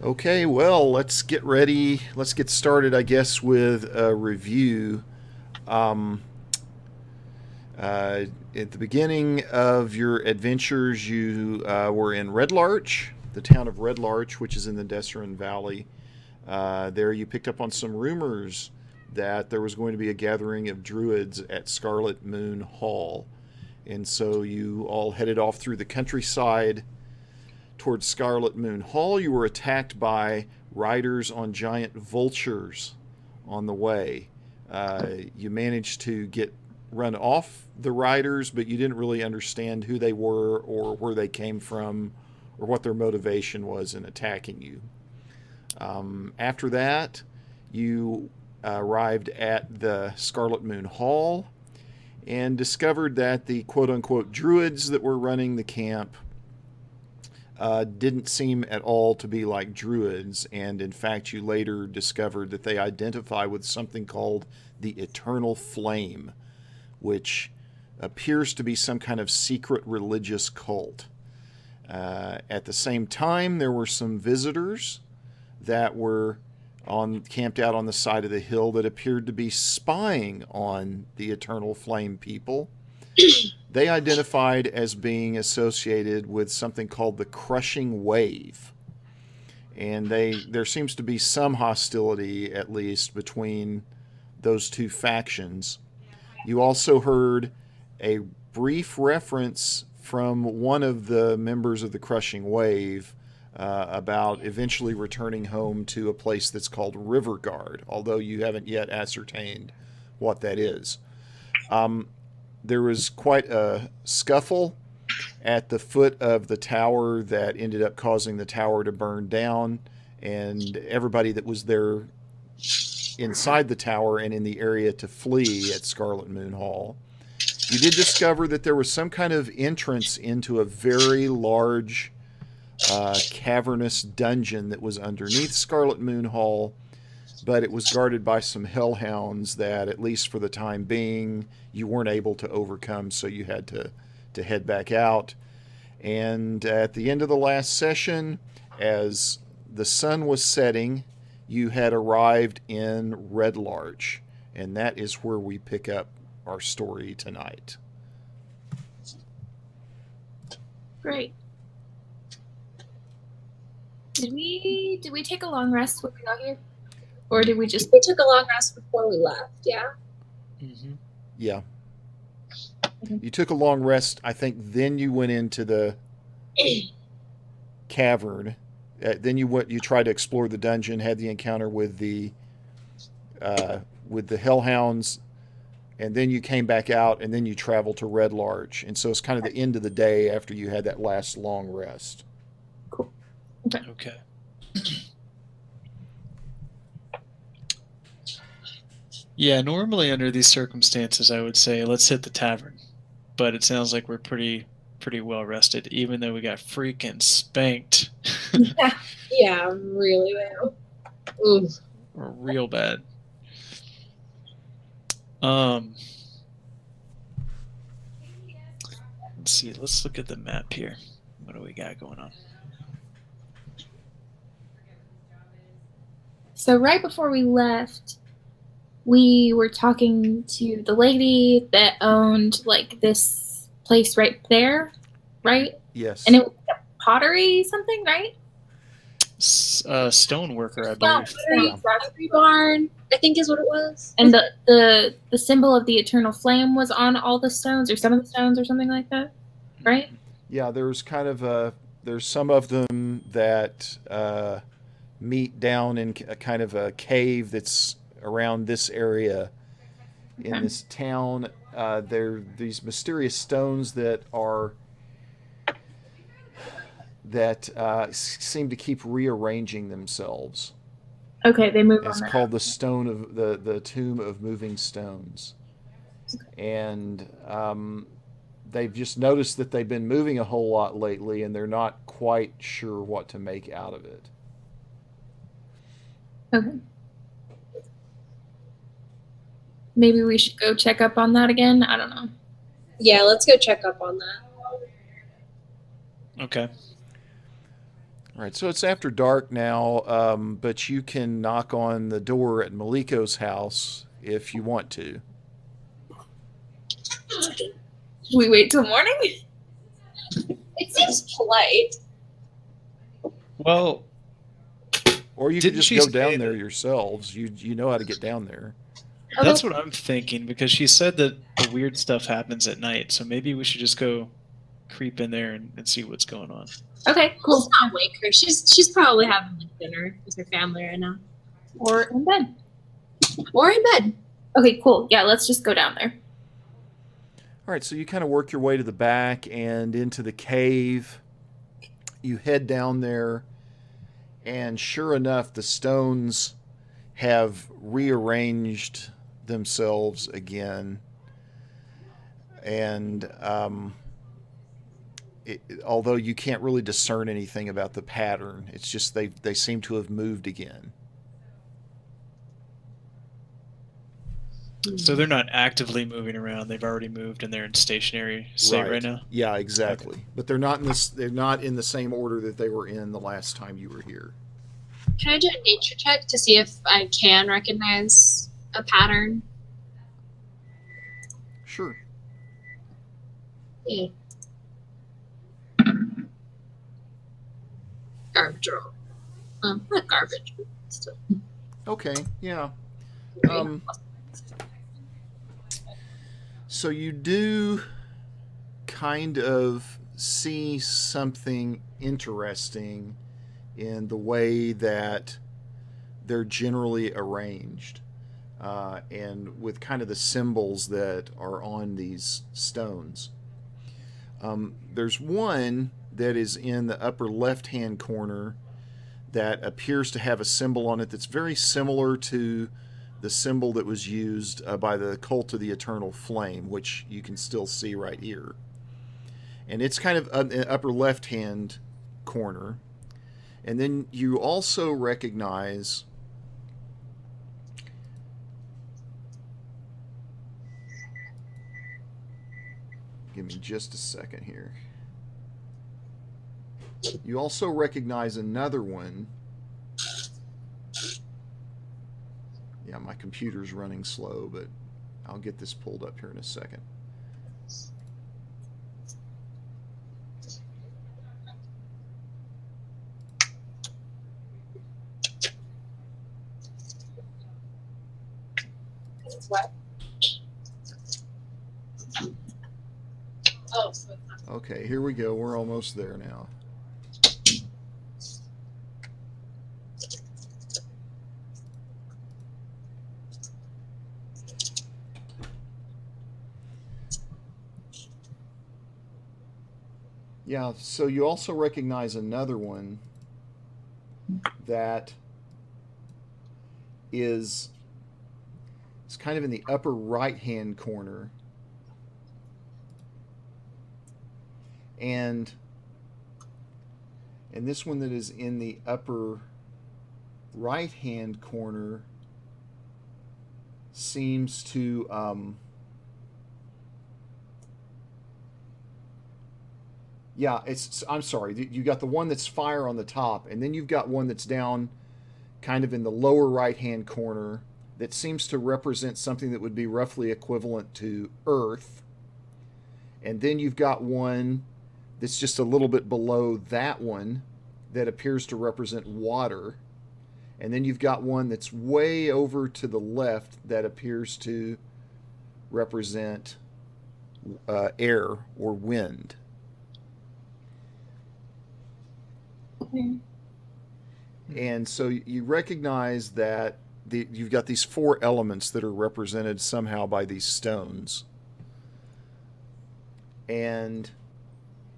Okay, well, let's get ready. Let's get started, I guess, with a review. Um, at the beginning of your adventures, you were in Red Larch, the town of Red Larch, which is in the Dessarin Valley. There, you picked up on some rumors that there was going to be a gathering of druids at Scarlet Moon Hall. And so you all headed off through the countryside towards Scarlet Moon Hall. You were attacked by riders on giant vultures on the way. You managed to get run off the riders, but you didn't really understand who they were or where they came from or what their motivation was in attacking you. After that, you arrived at the Scarlet Moon Hall and discovered that the quote unquote druids that were running the camp didn't seem at all to be like druids, and in fact, you later discovered that they identify with something called the Eternal Flame, which appears to be some kind of secret religious cult. At the same time, there were some visitors that were camped out on the side of the hill that appeared to be spying on the Eternal Flame people. They identified as being associated with something called the Crushing Wave. And there seems to be some hostility, at least, between those two factions. You also heard a brief reference from one of the members of the Crushing Wave about eventually returning home to a place that's called Riverguard, although you haven't yet ascertained what that is. There was quite a scuffle at the foot of the tower that ended up causing the tower to burn down, and everybody that was there inside the tower and in the area to flee at Scarlet Moon Hall. You did discover that there was some kind of entrance into a very large cavernous dungeon that was underneath Scarlet Moon Hall, but it was guarded by some hellhounds that, at least for the time being, you weren't able to overcome, so you had to head back out. And at the end of the last session, as the sun was setting, you had arrived in Red Larch, and that is where we pick up our story tonight. Great. Did we take a long rest when we got here? Or did we just... We took a long rest before we left, yeah? Mm-hmm. Yeah. You took a long rest, I think, then you went into the cavern. Then you tried to explore the dungeon, had the encounter with the hellhounds, and then you came back out, and then you traveled to Red Larch. And so it's kind of the end of the day after you had that last long rest. Cool. Okay. Yeah, normally under these circumstances, I would say let's hit the tavern, but it sounds like we're pretty well rested, even though we got freaking spanked. Yeah, really well. Oof. Real bad. Let's see. Let's look at the map here. What do we got going on? So right before we left, we were talking to the lady that owned like this place right there, right? Yes. And it was a pottery something, right? Stoneworker, I believe. Pottery barn, I think is what it was. And the symbol of the Eternal Flame was on all the stones, or some of the stones, or something like that, right? Yeah, there's some of them that meet down in a kind of a cave that's around this area in this town. There are these mysterious stones that seem to keep rearranging themselves. Okay, they move. It's called the stone of the tomb of moving stones, and they've just noticed that they've been moving a whole lot lately, and they're not quite sure what to make out of it. Okay. Maybe we should go check up on that again. I don't know. Yeah, let's go check up on that. Okay. All right, so it's after dark now, but you can knock on the door at Maliko's house if you want to. We wait till morning? It seems polite. Well, Or you could Didn't just she go say down there that- yourselves. You know how to get down there. that's what I'm thinking because she said that the weird stuff happens at night. So maybe we should just go creep in there and see what's going on. Okay, Let's cool. not wake her. She's probably having like dinner with her family right now. Or in bed. Or in bed. Okay, cool. Yeah, let's just go down there. All right, so you kind of work your way to the back and into the cave. You head down there, and sure enough, the stones have rearranged themselves again. And although you can't really discern anything about the pattern, it's just they seem to have moved again. So they're not actively moving around. They've already moved and they're in stationary state right now. Yeah, exactly. Okay. But they're not in this. They're not in the same order that they were in the last time you were here. Can I do a nature check to see if I can recognize a pattern? Sure. Yeah. Garbage roll. Not garbage. But still. Okay. Yeah. So you do kind of see something interesting in the way that they're generally arranged, and with kind of the symbols that are on these stones. There's one that is in the upper left-hand corner that appears to have a symbol on it that's very similar to the symbol that was used by the Cult of the Eternal Flame, which you can still see right here. And it's kind of in the upper left-hand corner. And then you also recognize give me just a second here. You also recognize another one. Yeah, my computer's running slow, but I'll get this pulled up here in a second. What? Oh, so it's not. Okay, here we go. We're almost there now. Yeah, so you also recognize another one that is it's kind of in the upper right-hand corner. And this one that is in the upper right-hand corner seems to I'm sorry, you got the one that's fire on the top, and then you've got one that's down kind of in the lower right-hand corner that seems to represent something that would be roughly equivalent to earth. And then you've got one that's just a little bit below that one that appears to represent water. And then you've got one that's way over to the left that appears to represent air or wind. Okay. And so you recognize that you've got these four elements that are represented somehow by these stones. And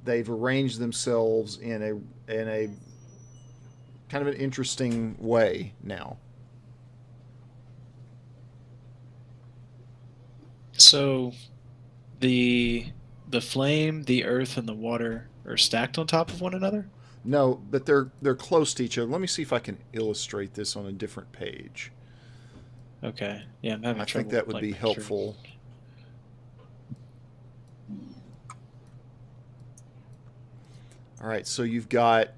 they've arranged themselves in a kind of an interesting way now. So the flame, the earth, and the water are stacked on top of one another? No, but they're close to each other. Let me see if I can illustrate this on a different page. Okay. Yeah, I'm having I trouble. think that would be helpful. All right, so you've got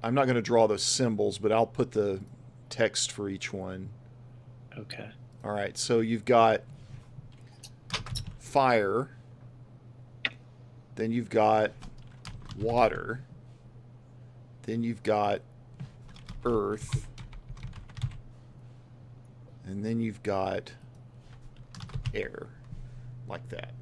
I'm not going to draw those symbols, but I'll put the text for each one. Okay. All right, so you've got fire, then you've got water, then you've got earth, and then you've got air, like that.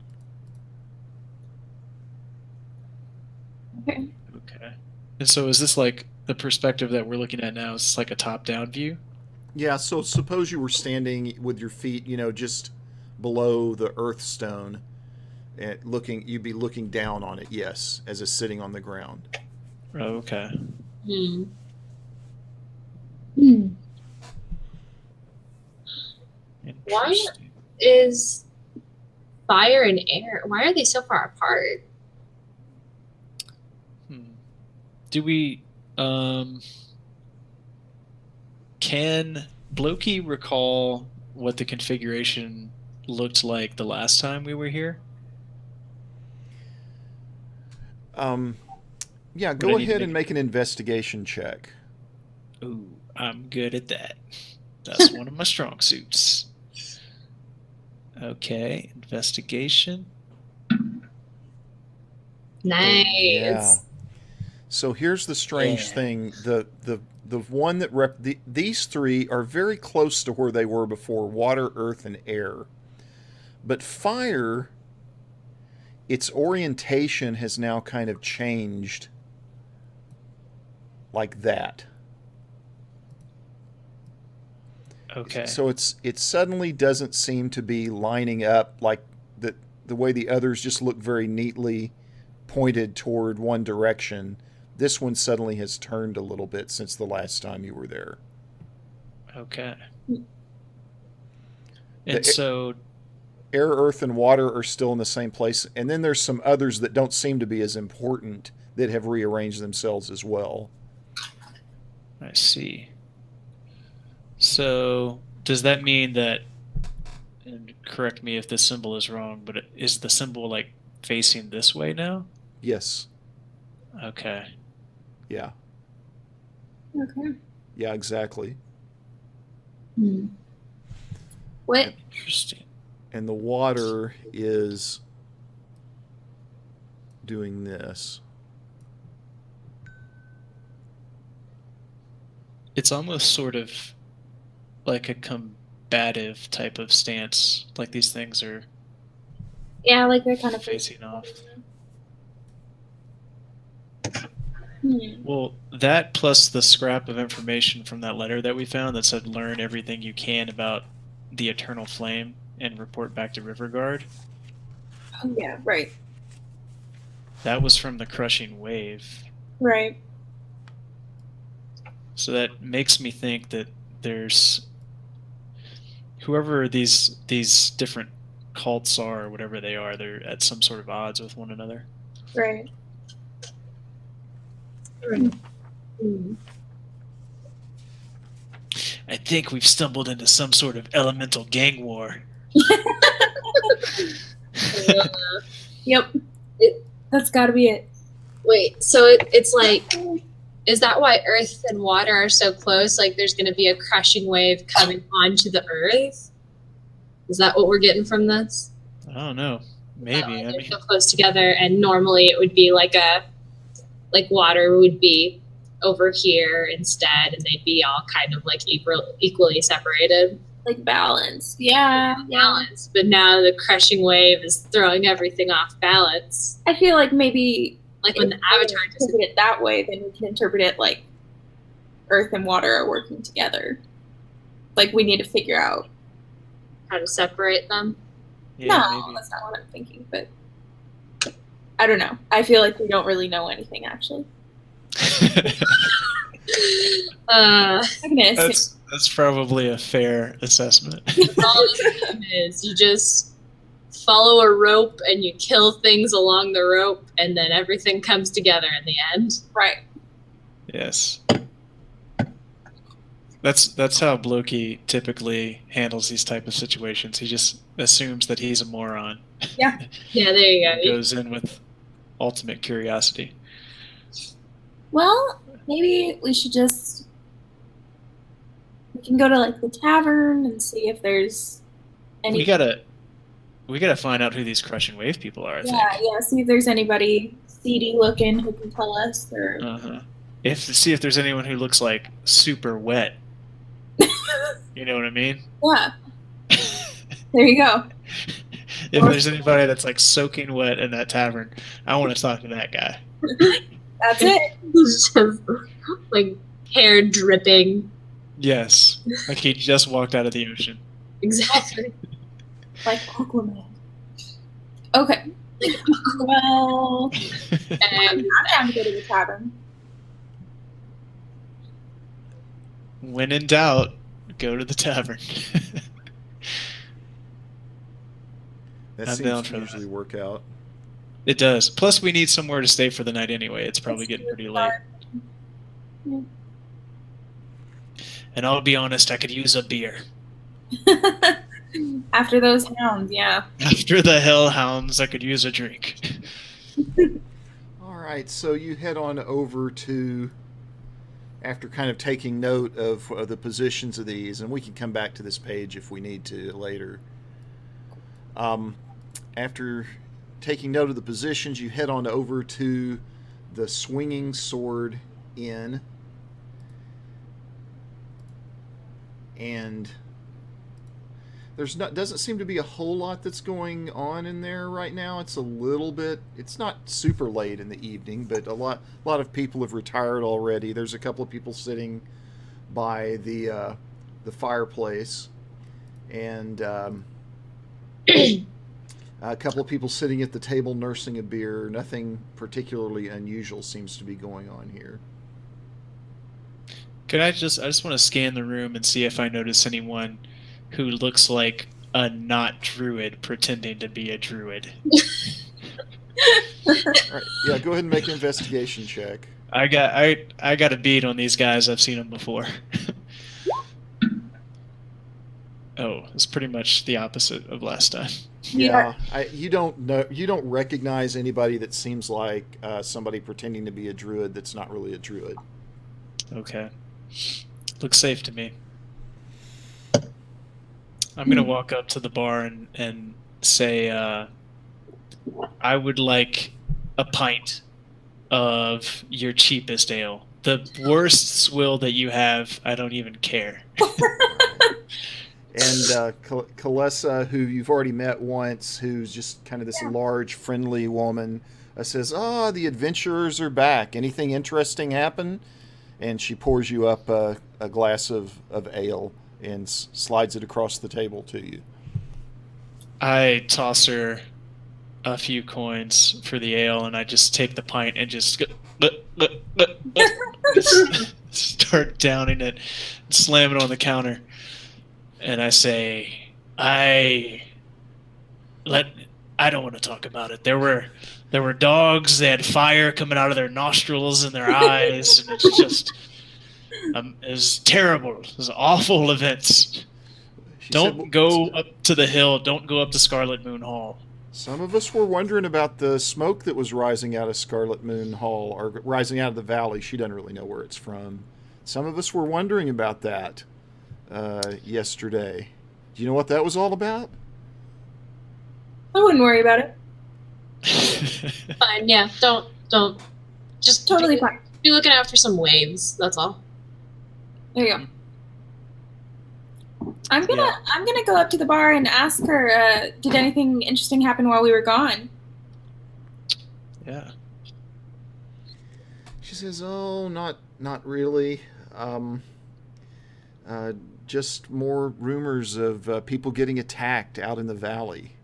Okay. Okay. And so is this like the perspective that we're looking at now? Is this like a top-down view? Yeah, so suppose you were standing with your feet, just below the earth stone, and you'd be looking down on it, yes, as it's sitting on the ground. Oh, okay. Hmm. Why Interesting. is fire and air? Why are they so far apart? Do we can Blokey recall what the configuration looked like the last time we were here? Yeah, Would go I need to ahead and make an investigation check. Ooh, I'm good at that. That's one of my strong suits. Okay, investigation. Nice. Yeah. So here's the strange Yeah. thing: the one that these three are very close to where they were before: water, earth, and air. But fire, its orientation has now kind of changed, like that. Okay. So it suddenly doesn't seem to be lining up like the way the others just look very neatly pointed toward one direction. This one suddenly has turned a little bit since the last time you were there. Okay. The And so air, earth, and water are still in the same place, and then there's some others that don't seem to be as important that have rearranged themselves as well. I see. So does that mean that, and correct me if this symbol is wrong, but is the symbol like facing this way now? Yes. Okay. Yeah. Okay. Yeah, exactly. What? Interesting. And the water is doing this. It's almost sort of like a combative type of stance. Like these things are Yeah, like they're kind of facing off. Hmm. Well, that plus the scrap of information from that letter that we found that said learn everything you can about the eternal flame and report back to Riverguard. Oh yeah, right. That was from the crushing wave. Right. So that makes me think that there's whoever these different cults are or whatever they are, they're at some sort of odds with one another. Right. I think we've stumbled into some sort of elemental gang war. Yep. That's got to be it. Wait, so it's like, is that why Earth and water are so close? Like, there's going to be a crushing wave coming onto the Earth? Is that what we're getting from this? I don't know. Maybe. They're so close together, and normally it would be like water would be over here instead, and they'd be all kind of like equally separated. Like balance. Yeah. Balance. But now the crushing wave is throwing everything off balance. I feel like maybe Like when the Avatar interpret it that way, then we can interpret it like earth and water are working together. Like we need to figure out how to separate them. Yeah, no, maybe. that's not what I'm thinking, but I don't know. I feel like we don't really know anything actually. That's probably a fair assessment. All this is you just follow a rope and you kill things along the rope, and then everything comes together in the end. Right. Yes. That's how Blokey typically handles these type of situations. He just assumes that he's a moron. Yeah. Yeah, there you go. Goes in with ultimate curiosity. Well, maybe we should just... We can go to, like, the tavern and see if there's any... We gotta find out who these crushing wave people are. I think. Yeah. See if there's anybody seedy looking who can tell us. Or See if there's anyone who looks like super wet. You know what I mean? Yeah. There you go. If there's anybody that's like soaking wet in that tavern, I want to talk to that guy. That's it. He's just like hair dripping. Yes, like he just walked out of the ocean. Exactly. Like Aquaman. Okay. Well, I'm down to go to the tavern. When in doubt, go to the tavern. That I'm seems down to for that. usually work out. It does. Plus, we need somewhere to stay for the night anyway. It's probably getting pretty late. Yeah. And I'll be honest, I could use a beer. After those hounds, yeah. After the hellhounds, I could use a drink. All right, so you head on over to, after kind of taking note of the positions of these, and we can come back to this page if we need to later. After taking note of the positions, you head on over to the Swinging Sword Inn. And doesn't seem to be a whole lot that's going on in there right now. It's a little bit, it's not super late in the evening, but a lot of people have retired already. There's a couple of people sitting by the fireplace, and a couple of people sitting at the table nursing a beer. Nothing particularly unusual seems to be going on here. I just want to scan the room and see if I notice anyone who looks like a not druid pretending to be a druid. All right, yeah, go ahead and make an investigation check. I got a beat on these guys. I've seen them before. Oh, it's pretty much the opposite of last time. Yeah, you don't recognize anybody that seems like somebody pretending to be a druid that's not really a druid. Okay. Looks safe to me. I'm going to walk up to the bar and say, I would like a pint of your cheapest ale. The worst swill that you have, I don't even care. And Kalessa, who you've already met once, who's just kind of this large, friendly woman, says, the adventurers are back. Anything interesting happen? And she pours you up a glass of ale and slides it across the table to you. I toss her a few coins for the ale, and I just take the pint and just start downing it, and slam it on the counter. And I say, I don't want to talk about it. There were dogs. They had fire coming out of their nostrils and their eyes, and it's just, it was terrible. It was awful events. Don't go up to the hill. Don't go up to Scarlet Moon Hall. Some of us were wondering about the smoke that was rising out of Scarlet Moon Hall, or rising out of the valley. She doesn't really know where it's from. Some of us were wondering about that yesterday. Do you know what that was all about? I wouldn't worry about it. Fine, yeah. Don't. Just Totally fine. be looking out for some waves. That's all. There you go. I'm gonna go up to the bar and ask her, did anything interesting happen while we were gone? Yeah. She says, not really. Just more rumors of people getting attacked out in the valley.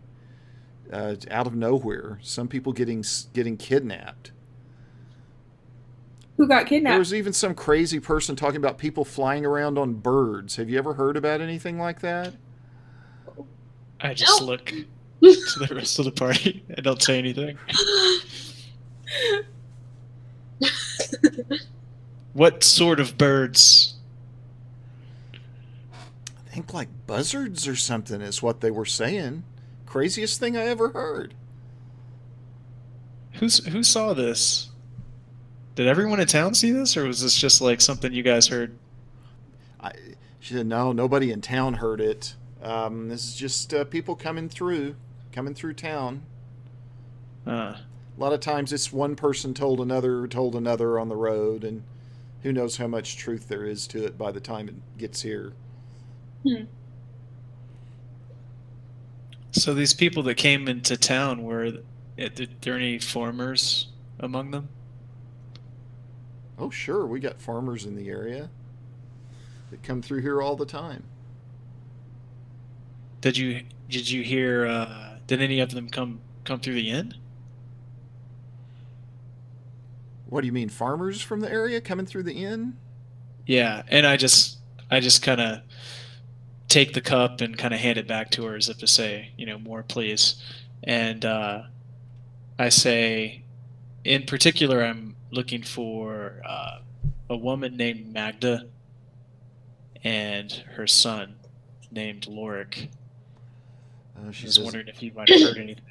Out of nowhere. Some people getting kidnapped. Who got kidnapped? There was even some crazy person talking about people flying around on birds. Have you ever heard about anything like that? I just look to the rest of the party. I don't say anything. What sort of birds? I think like buzzards or something is what they were saying. Craziest thing I ever heard. Who saw this? Did everyone in town see this, or was this just like something you guys heard? She said, no, nobody in town heard it. This is just people coming through town. Uh, A lot of times it's one person told another on the road, and who knows how much truth there is to it by the time it gets here. so these people that came into town, were there any farmers among them? Oh, sure, we got farmers in the area that come through here all the time. Did you hear? Did any of them come through the inn? What do you mean, farmers from the area coming through the inn? Yeah, and I just kind of take the cup and kind of hand it back to her as if to say, more please. And I say, in particular, I'm looking for a woman named Magda and her son named Lorik. She I was says, wondering if you might have heard anything.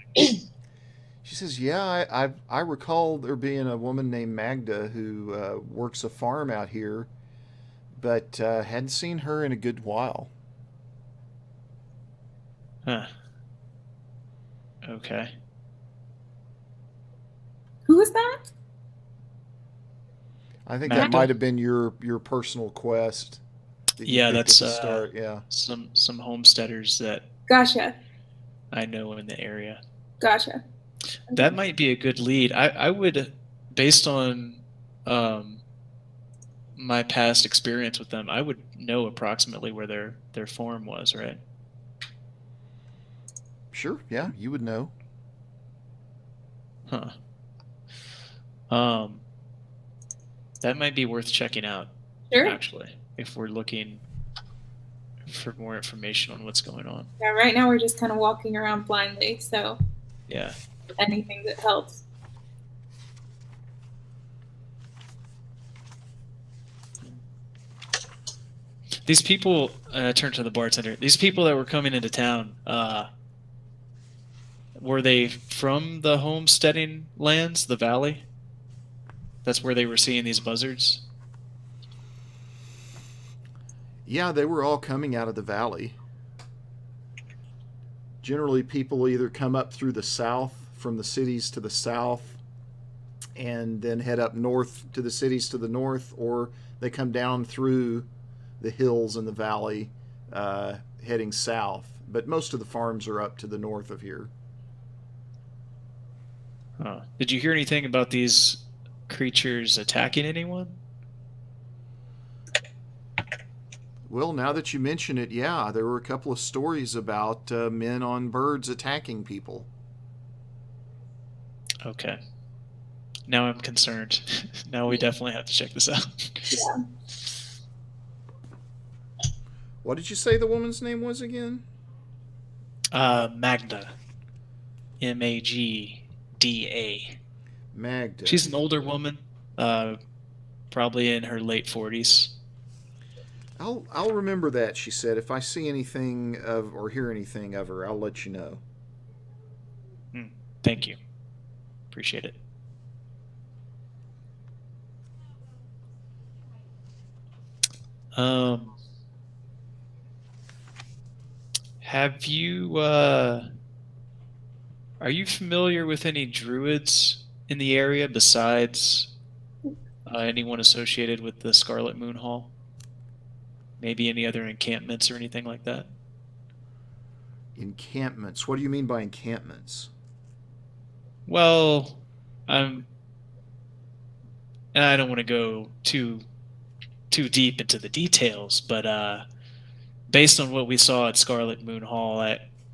She says, yeah, I recall there being a woman named Magda who works a farm out here, but hadn't seen her in a good while. Huh. Okay. Who is that? I think Magda? that might have been your personal quest. That you Yeah, picked that's at the start. Yeah. some homesteaders that Gotcha. I know in the area. Gotcha. That might be a good lead. I would, based on my past experience with them, I would know approximately where their farm was, right? Sure. Yeah, you would know. Huh. That might be worth checking out, Sure. actually, if we're looking for more information on what's going on. Yeah, right now we're just kind of walking around blindly, so Yeah. anything that helps. These people, I turn to the bartender. These people that were coming into town, were they from the homesteading lands, the valley? That's where they were seeing these buzzards? Yeah, they were all coming out of the valley. Generally, people either come up through the south, from the cities to the south, and then head up north to the cities to the north, or they come down through the hills in the valley, heading south. But most of the farms are up to the north of here. Huh. Did you hear anything about these creatures attacking anyone? Well, now that you mention it, yeah, there were a couple of stories about men on birds attacking people. Okay. Now I'm concerned. Now we definitely have to check this out. Yeah. What did you say the woman's name was again? Magda. Magda. Magda. She's an older woman, probably in her late 40s. I'll remember that, she said. If I see anything of or hear anything of her, I'll let you know. Thank you. Appreciate it. Have you are you familiar with any druids in the area besides anyone associated with the Scarlet Moon Hall? Maybe any other encampments or anything like that? Encampments. What do you mean by encampments? Well, and I don't want to go too deep into the details, but based on what we saw at Scarlet Moon Hall,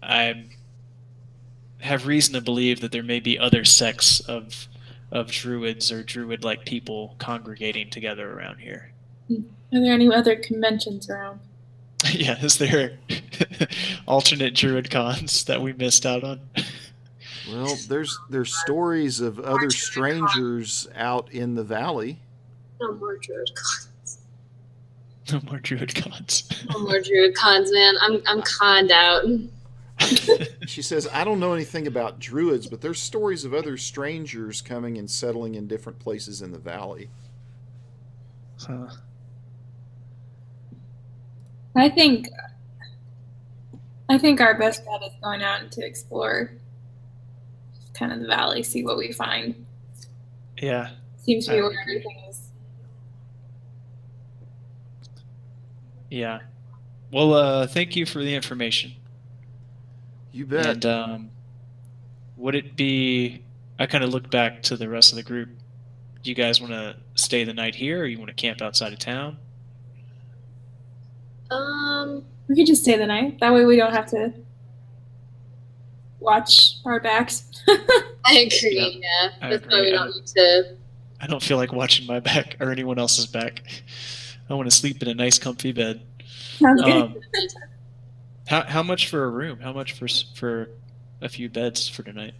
I have reason to believe that there may be other sects of druids or druid-like people congregating together around here. Are there any other conventions around? Yeah, is there alternate druid cons that we missed out on? Well, there's stories of other strangers out in the valley. No more druid cons. No more druid cons. No more druid cons, man. I'm conned out. She says, I don't know anything about druids, but there's stories of other strangers coming and settling in different places in the valley. Huh. I think our best bet is going out to explore kind of the valley, see what we find. Yeah. Seems to I be would where agree. everything is. Yeah. Well, thank you for the information. You bet. And would it be? I kind of look back to the rest of the group. Do you guys want to stay the night here, or you want to camp outside of town? We could just stay the night. That way we don't have to watch our backs. I agree. Yeah, I that's agree. why we don't need to. I don't feel like watching my back or anyone else's back. I want to sleep in a nice, comfy bed. Sounds good. How much for a room? How much for a few beds for tonight?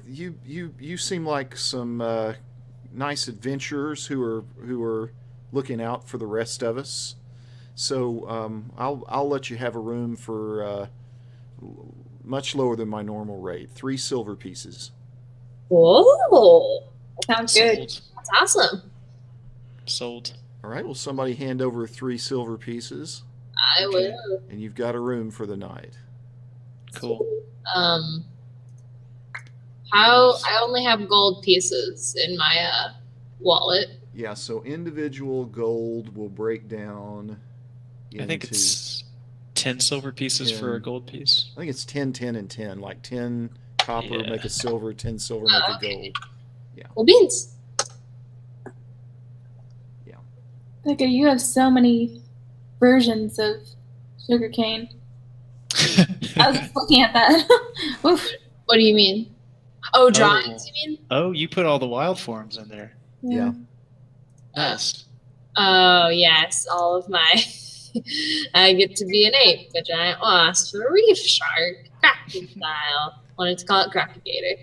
You seem like some nice adventurers who are looking out for the rest of us. So I'll let you have a room for much lower than my normal rate, 3 silver pieces. Whoa, Sounds good. Sold. that's awesome. Sold. All right. Will somebody hand over 3 silver pieces, I Okay. will. and you've got a room for the night. Cool. How I only have gold pieces in my wallet. Yeah. So individual gold will break down. I think into- it's 10 silver pieces for a 10. gold piece. I think it's 10, 10, and 10. Like 10 copper Yeah. make a silver, 10 silver make a Okay. gold. Well, beans. Okay, you have so many versions of sugarcane. I was just looking at that. Oof. What do you mean? Oh, drawings. You mean? Oh, you put all the wild forms in there. Yeah. Nice. Oh yes, all of my. I get to be an ape, a giant wasp, a reef shark, crocodile. Wanted to call it crocodile,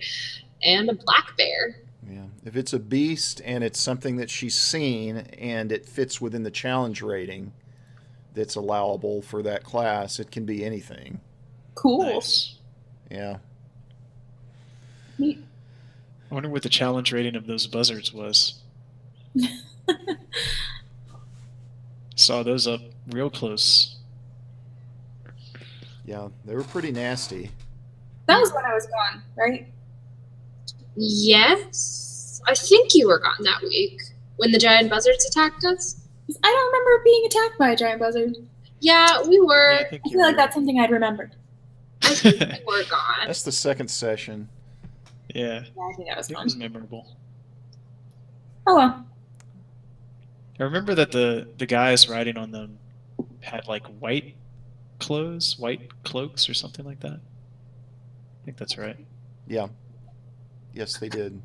and a black bear. Yeah. If it's a beast and it's something that she's seen and it fits within the challenge rating that's allowable for that class, it can be anything. Cool. Nice. Yeah. Neat. I wonder what the challenge rating of those buzzards was. Saw those up real close. Yeah. They were pretty nasty. That was when I was gone, right? Yes, I think you were gone that week when the giant buzzards attacked us. I don't remember being attacked by a giant buzzard. Yeah, we were. Yeah, I think I you feel like were. that's something I'd remember. I think we were gone. That's the second session. Yeah, Yeah, I think that was it fun. was memorable. Oh well. I remember that the guys riding on them had like white clothes, white cloaks, or something like that. I think that's right. Yeah. Yes, they did.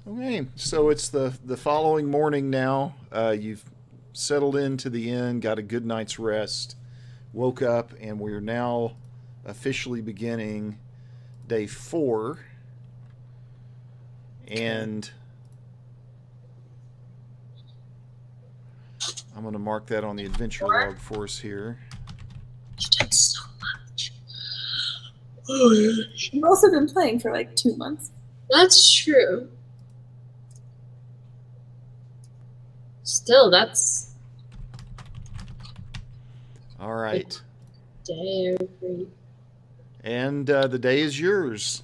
Okay, so it's the following morning now. You've settled into the inn, got a good night's rest, woke up, and we're now officially beginning day 4. And I'm going to mark that on the adventure log for us here. You've done so much. We've also been playing for like 2 months. That's true. Still, that's All right. day or 3. And the day is yours.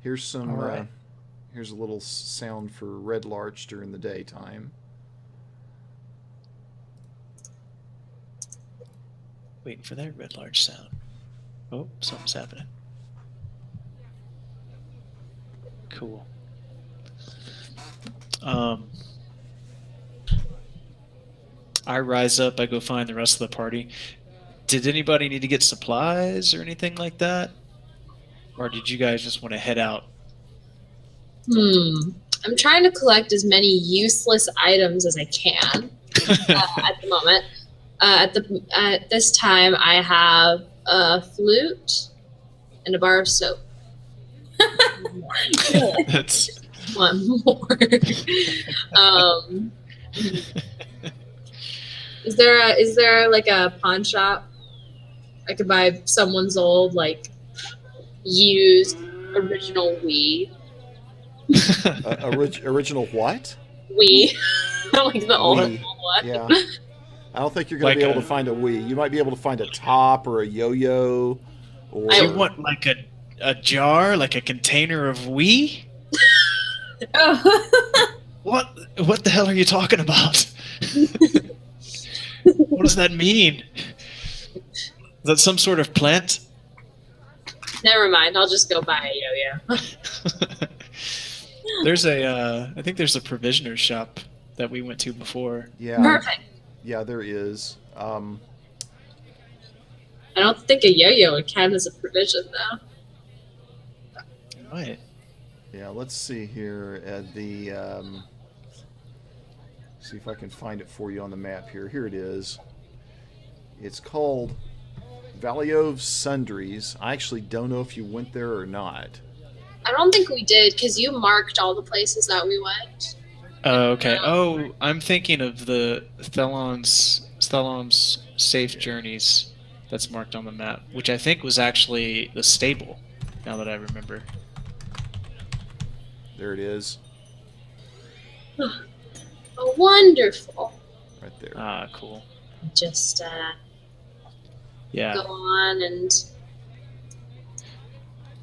Here's some. All right. Here's a little sound for red larch during the daytime. Waiting for that red large sound. Oh, something's happening. Cool. I rise up, I go find the rest of the party. Did anybody need to get supplies or anything like that? Or did you guys just want to head out? I'm trying to collect as many useless items as I can at the moment. At this time, I have a flute and a bar of soap. That's One more. Is there like a pawn shop I could buy someone's old like used original Wii? Original what? Wii. Like the old Wii. one. Yeah. I don't think you're going to Like be able to find a Wii. You might be able to find a top or a yo-yo. Or Do you want like a jar, like a container of wee? Oh. What the hell are you talking about? What does that mean? Is that some sort of plant? Never mind. I'll just go buy a yo-yo. I think there's a provisioner's shop that we went to before. yeah, Perfect. yeah, there is. I don't think a yo-yo would count as a provision though. Right. Yeah, let's see here at the. See if I can find it for you on the map here. Here it is. It's called Valiov Sundries. I actually don't know if you went there or not. I don't think we did because you marked all the places that we went. Oh, okay. Oh, I'm thinking of the Thelon's Safe Journeys that's marked on the map, which I think was actually the stable, now that I remember. There it is, Oh, wonderful. right there. Ah, cool. Just Yeah. go on and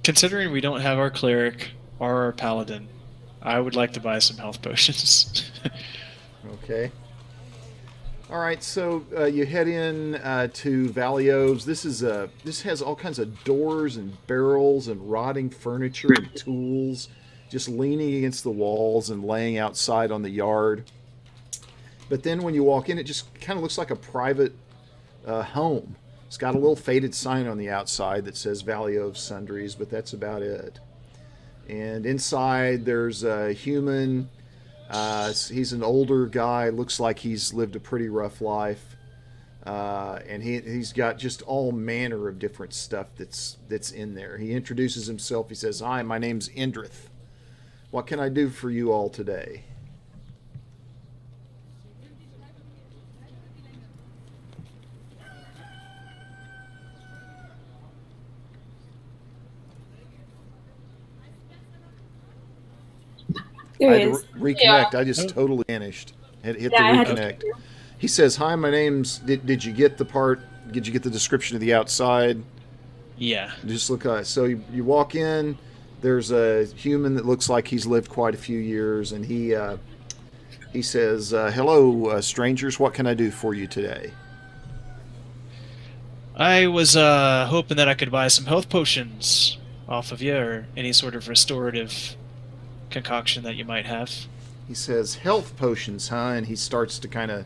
Considering we don't have our cleric or our paladin, I would like to buy some health potions. Okay. All right, so you head in to Valios. This has all kinds of doors and barrels and rotting furniture and tools, just leaning against the walls and laying outside on the yard. But then when you walk in, it just kind of looks like a private home. It's got a little faded sign on the outside that says Valios Sundries, but that's about it. And inside, there's a human. He's an older guy. Looks like he's lived a pretty rough life. And he's got just all manner of different stuff that's in there. He introduces himself. He says, "Hi, my name's Indrith. What can I do for you all today?" There I he had is. to reconnect. Yeah. I just totally vanished. Hit Yeah, the I had to- reconnect. He says, "Hi, my name's." Did you get the part? Did you get the description of the outside? Yeah. Just look. So you walk in. There's a human that looks like he's lived quite a few years, and he says, "Hello, strangers. What can I do for you today?" I was hoping that I could buy some health potions off of you, or any sort of restorative concoction that you might have. He says, "Health potions, huh?" And he starts to kind of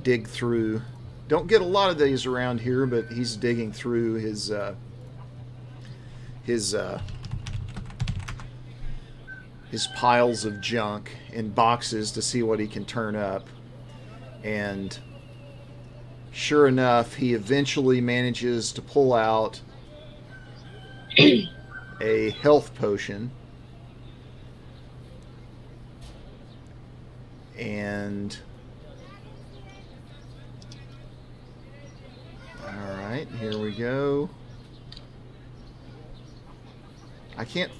dig through. Don't get a lot of these around here, but he's digging through his piles of junk in boxes to see what he can turn up. And sure enough, he eventually manages to pull out a health potion. And all right, here we go. I can't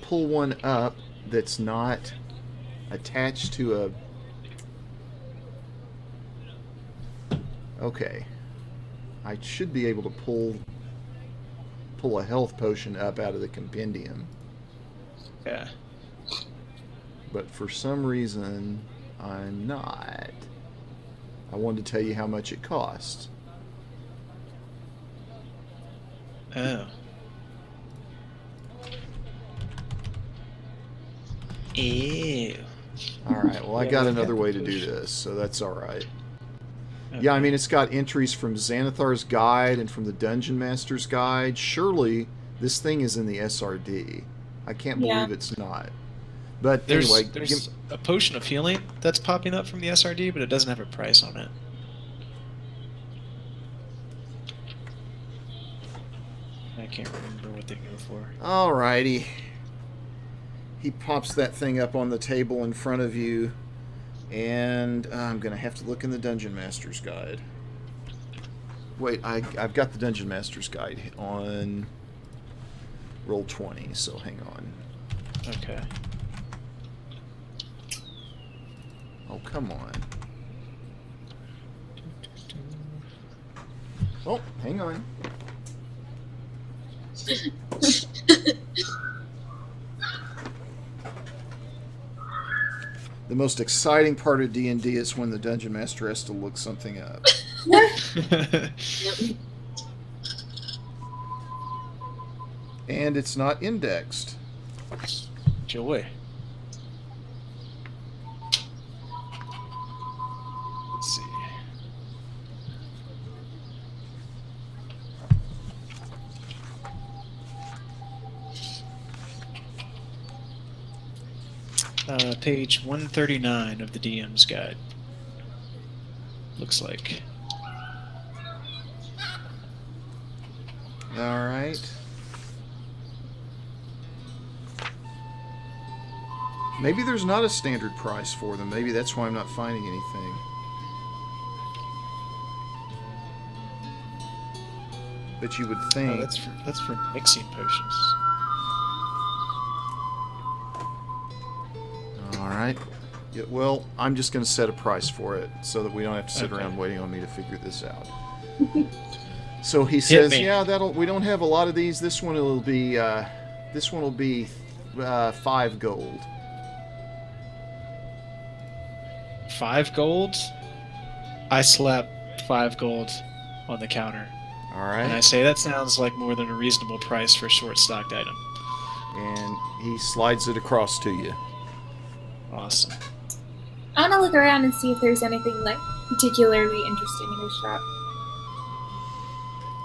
pull one up that's not attached to a. Okay, I should be able to pull a health potion up out of the compendium, Yeah. but for some reason I'm not. I wanted to tell you how much it costs. Oh. Ew. All right, well, I got another way to do this, so that's all right. Yeah, I mean, it's got entries from Xanathar's Guide and from the Dungeon Master's Guide. Surely this thing is in the SRD. I can't believe Yeah. it's not. But There's anyway, there's a potion of healing that's popping up from the SRD, but it doesn't have a price on it. I can't remember what they go for. all righty. He pops that thing up on the table in front of you, And I'm going to have to look in the Dungeon Master's Guide. Wait, I've got the Dungeon Master's Guide on Roll20, so hang on. Okay. Oh, come on. Oh, hang on. The most exciting part of D&D is when the Dungeon Master has to look something up. And it's not indexed. Joy. Let's see. Page 139 of the DM's guide. Looks like. All right. Maybe there's not a standard price for them. Maybe that's why I'm not finding anything. But you would think... Oh, that's for mixing potions. All right. Yeah, well, I'm just going to set a price for it so that we don't have to sit Okay. around waiting on me to figure this out. So he says, me. "Yeah, we don't have a lot of these. This one will be 5 gold." 5 gold? I slap 5 gold on the counter. All And I right. say that sounds like more than a reasonable price for a short-stocked item. And he slides it across to you. Awesome. I want to look around and see if there's anything like particularly interesting in his shop.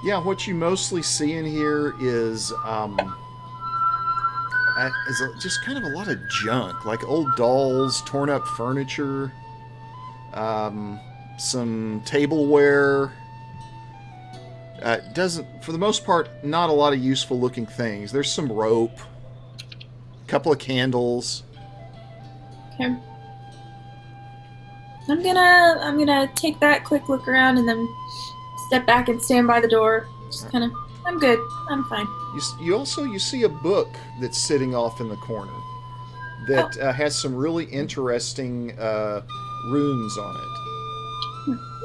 Yeah, what you mostly see in here is just kind of a lot of junk, like old dolls, torn up furniture, some tableware. Doesn't, for the most part, not a lot of useful looking things. There's some rope, a couple of candles. Okay. I'm gonna take that quick look around and then step back and stand by the door. Just kind of, I'm good. I'm fine. You see a book that's sitting off in the corner that has some really interesting runes on it.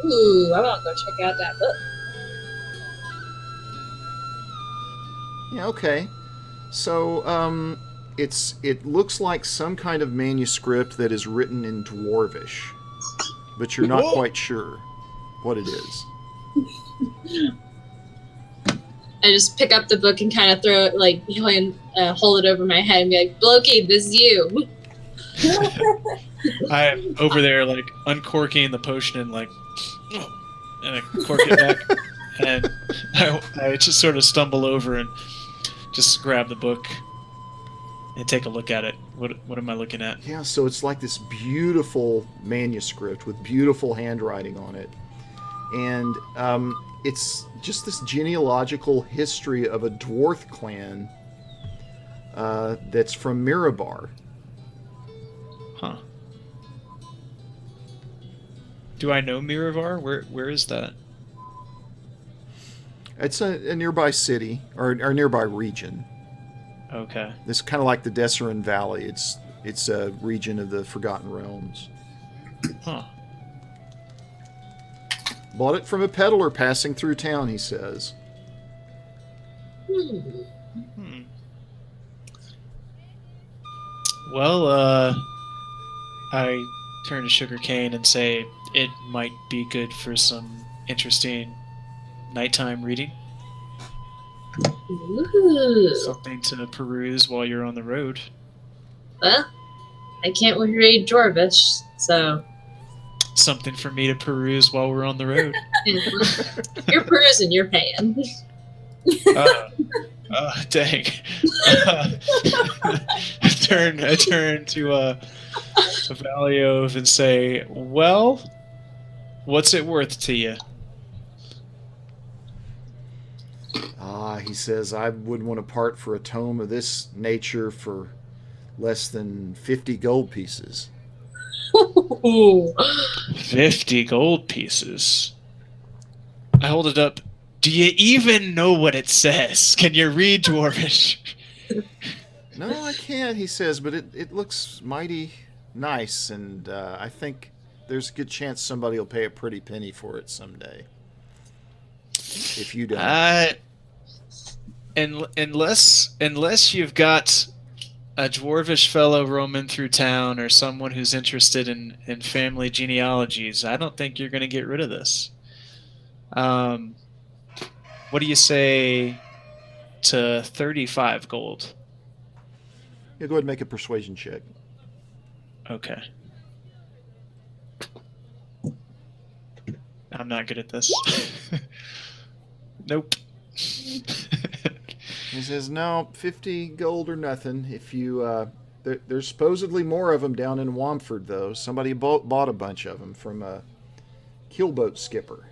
Ooh, I want to go check out that book. Yeah, okay. So, it looks like some kind of manuscript that is written in Dwarvish, but you're not quite sure what it is. I just pick up the book and kind of throw it, like, hold it over my head and be like, Blokey, this is you. I'm over there, like, uncorking the potion and, like, and I cork it back. And I just sort of stumble over and just grab the book and take a look at it. What am I looking at? Yeah, so it's like this beautiful manuscript with beautiful handwriting on it. And it's just this genealogical history of a dwarf clan that's from Mirabar. Huh. Do I know Miravar? Where is that? It's a nearby city, or nearby region. Okay. It's kind of like the Dessarin Valley. It's a region of the Forgotten Realms. Huh. Bought it from a peddler passing through town, he says. Hmm. Well, I turn to Sugarcane and say it might be good for some interesting nighttime reading. Ooh. Something to peruse while you're on the road. Well, I can't read Dwarvish, so Something for me to peruse while we're on the road. you're perusing, you're paying. Dang. I turn to Valiov and say, well, what's it worth to you? He says, I wouldn't want to part for a tome of this nature for less than 50 gold pieces. Ooh. 50 gold pieces. I hold it up. Do you even know what it says? Can you read Dwarvish? No, I can't, he says, but it looks mighty nice, and I think there's a good chance somebody will pay a pretty penny for it someday. If you don't. Unless you've got a dwarvish fellow roaming through town or someone who's interested in family genealogies, I don't think you're going to get rid of this. What do you say to 35 gold? Yeah, go ahead and make a persuasion check. Okay. I'm not good at this. Nope. He says, no, 50 gold or nothing. If you, there's supposedly more of them down in Wamford, though. Somebody bought a bunch of them from a keelboat skipper.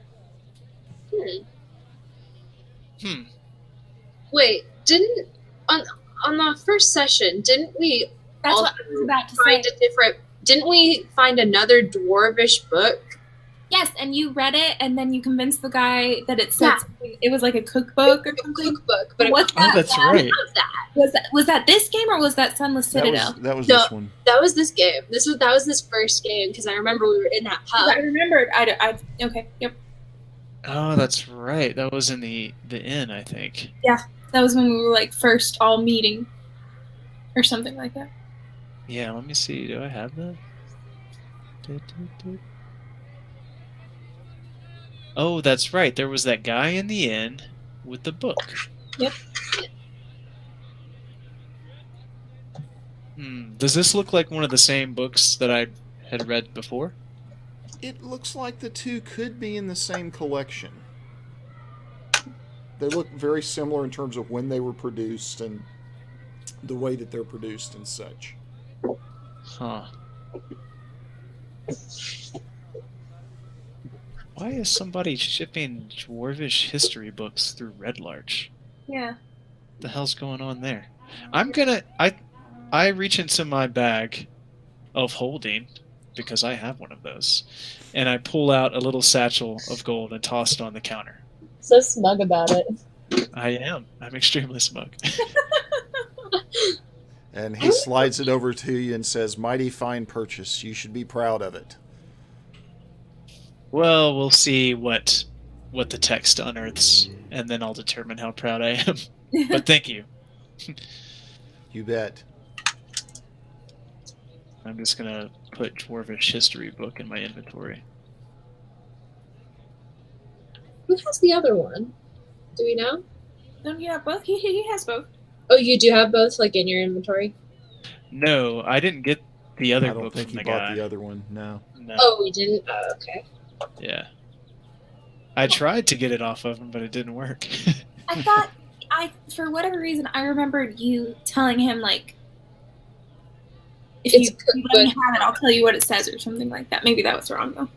Wait, didn't on the first session didn't we That's also what I was about to find say. a different? Didn't we find another dwarvish book? Yes, and you read it, and then you convinced the guy that it said it was like a cookbook or A something. cookbook, but What's Oh, that's right. Was that this game or was that Sunless Citadel? That was No. this one. that was this game. That was this first game because I remember we were in that pub. I remembered. I okay. Yep. Oh, that's right. That was in the inn, I think. That was when we were like first all meeting, or something like that. Yeah, let me see. Do I have that? Oh, that's right. There was that guy in the inn with the book. Yep. Does this look like one of the same books that I had read before? It looks like the two could be in the same collection. They look very similar in terms of when they were produced and the way that they're produced and such. Huh. Why is somebody shipping dwarvish history books through Red Larch? Yeah. The hell's going on there? I reach into my bag of holding, because I have one of those, and I pull out a little satchel of gold and toss it on the counter. So smug about it. I am. I'm extremely smug. And he slides it over to you and says, mighty fine purchase. You should be proud of it. Well, we'll see what the text unearths, and then I'll determine how proud I am. But thank you. You bet. I'm just gonna put Dwarvish history book in my inventory. Who has the other one? Do we know? Don't you have both? He has both. Oh, you do have both, like in your inventory. No, I didn't get the other I don't book think from he the bought guy. the other one, no. No. Oh, we didn't. Oh, okay. Yeah. I tried to get it off of him, but it didn't work. I thought for whatever reason I remembered you telling him like if It's you a let me cookbook. have it, I'll tell you what it says or something like that. Maybe that was wrong though.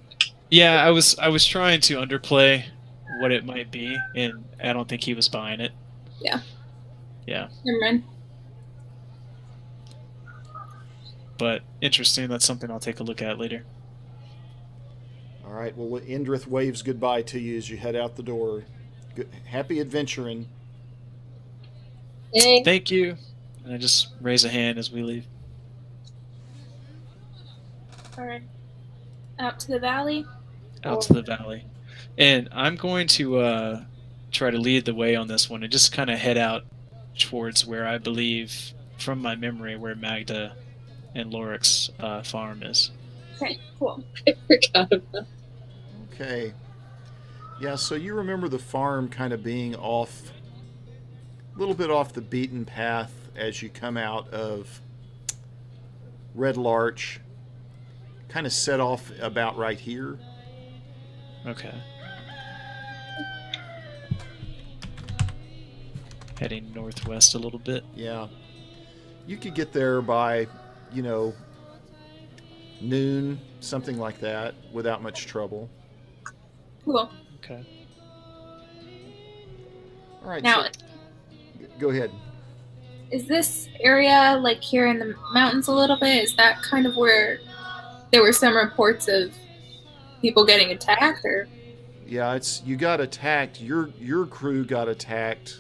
Yeah, I was trying to underplay what it might be, and I don't think he was buying it. Yeah. Yeah. Never mind. But interesting, that's something I'll take a look at later. All right, well, Indrith waves goodbye to you as you head out the door. Happy adventuring. Dang. Thank you. And I just raise a hand as we leave. All right. Out to the valley. Out to the valley. And I'm going to try to lead the way on this one and just kind of head out towards where I believe, from my memory, where Magda and Lorik's farm is. Okay, cool. I forgot about. Okay. Yeah, so you remember the farm kind of being a little bit off the beaten path as you come out of Red Larch, kind of set off about right here. Okay. Heading northwest a little bit. Yeah. You could get there by, noon, something like that, without much trouble. Cool. Okay. All right, Now, so go ahead. is this area like here in the mountains a little bit? Is that kind of where there were some reports of people getting attacked, or Yeah, you got attacked. Your crew got attacked.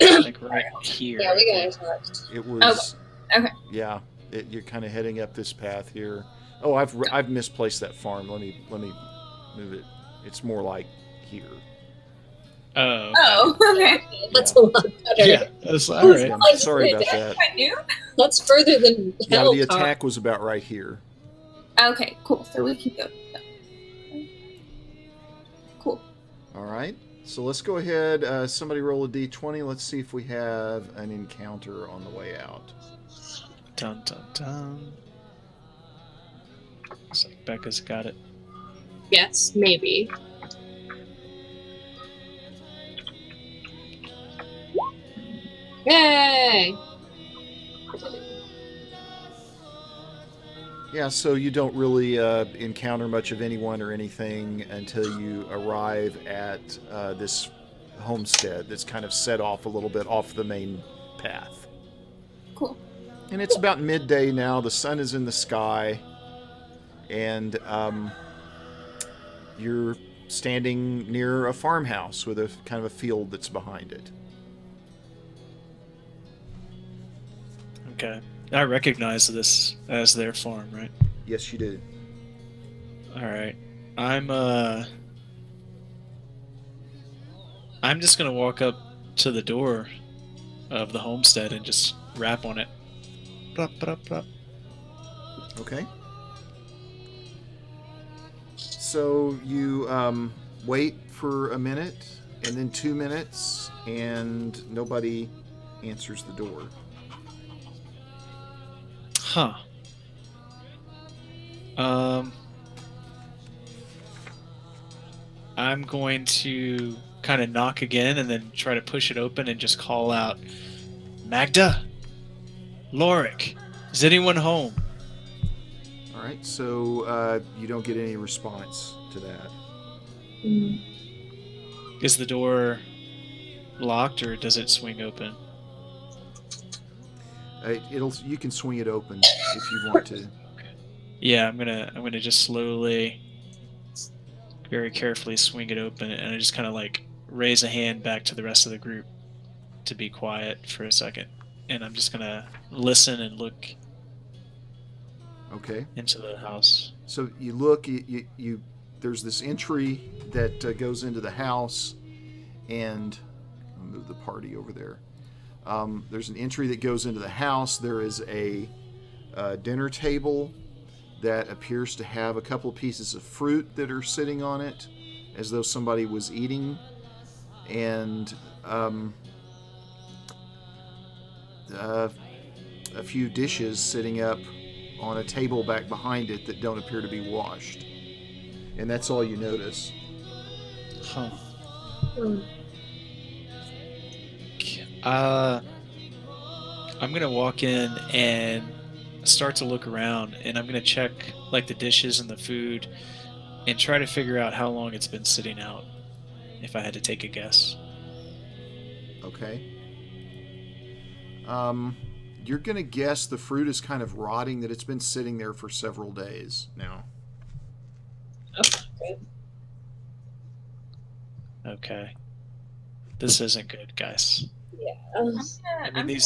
Like right here. Yeah, we got attacked. It was okay. Yeah. You're kind of heading up this path here. Oh, I've misplaced that farm. Let me move it. It's more like here. Oh. Okay. Oh, okay. That's a lot better. Yeah. That's all right. Yeah, sorry about that. I knew. That's further than Yeah, hell. the attack was about right here. Okay, cool. So we can go. Cool. All right. So let's go ahead. Somebody roll a d20. Let's see if we have an encounter on the way out. Dun dun dun. Looks like Becca's got it. Yes, maybe. Yay! Yeah, so you don't really encounter much of anyone or anything until you arrive at this homestead that's kind of set off a little bit off the main path. Cool. And it's about midday now. The sun is in the sky. And you're standing near a farmhouse with a kind of a field that's behind it. Okay. I recognize this as their farm, right? Yes, you do. All right. I'm just gonna walk up to the door of the homestead and just rap on it. Plop, plop, plop. Okay. So you wait for a minute, and then 2 minutes, and nobody answers the door. Huh. I'm going to kind of knock again and then try to push it open and just call out, Magda, Lorik, is anyone home? All right, so you don't get any response to that. Is the door locked or does it swing open? You can swing it open if you want to. Yeah, I'm gonna just slowly, very carefully swing it open, and I just kind of like raise a hand back to the rest of the group to be quiet for a second, and I'm just gonna listen and look Okay. into the house. So you look. There's this entry that goes into the house, and I'll move the party over there. There's an entry that goes into the house. There is a dinner table that appears to have a couple of pieces of fruit that are sitting on it, as though somebody was eating, and a few dishes sitting up on a table back behind it that don't appear to be washed. And that's all you notice. Huh. I'm gonna walk in and start to look around, and I'm gonna check like the dishes and the food, and try to figure out how long it's been sitting out. If I had to take a guess. Okay. You're gonna guess the fruit is kind of rotting, that it's been sitting there for several days now. Okay. Okay. This isn't good, guys. Yeah. I mean,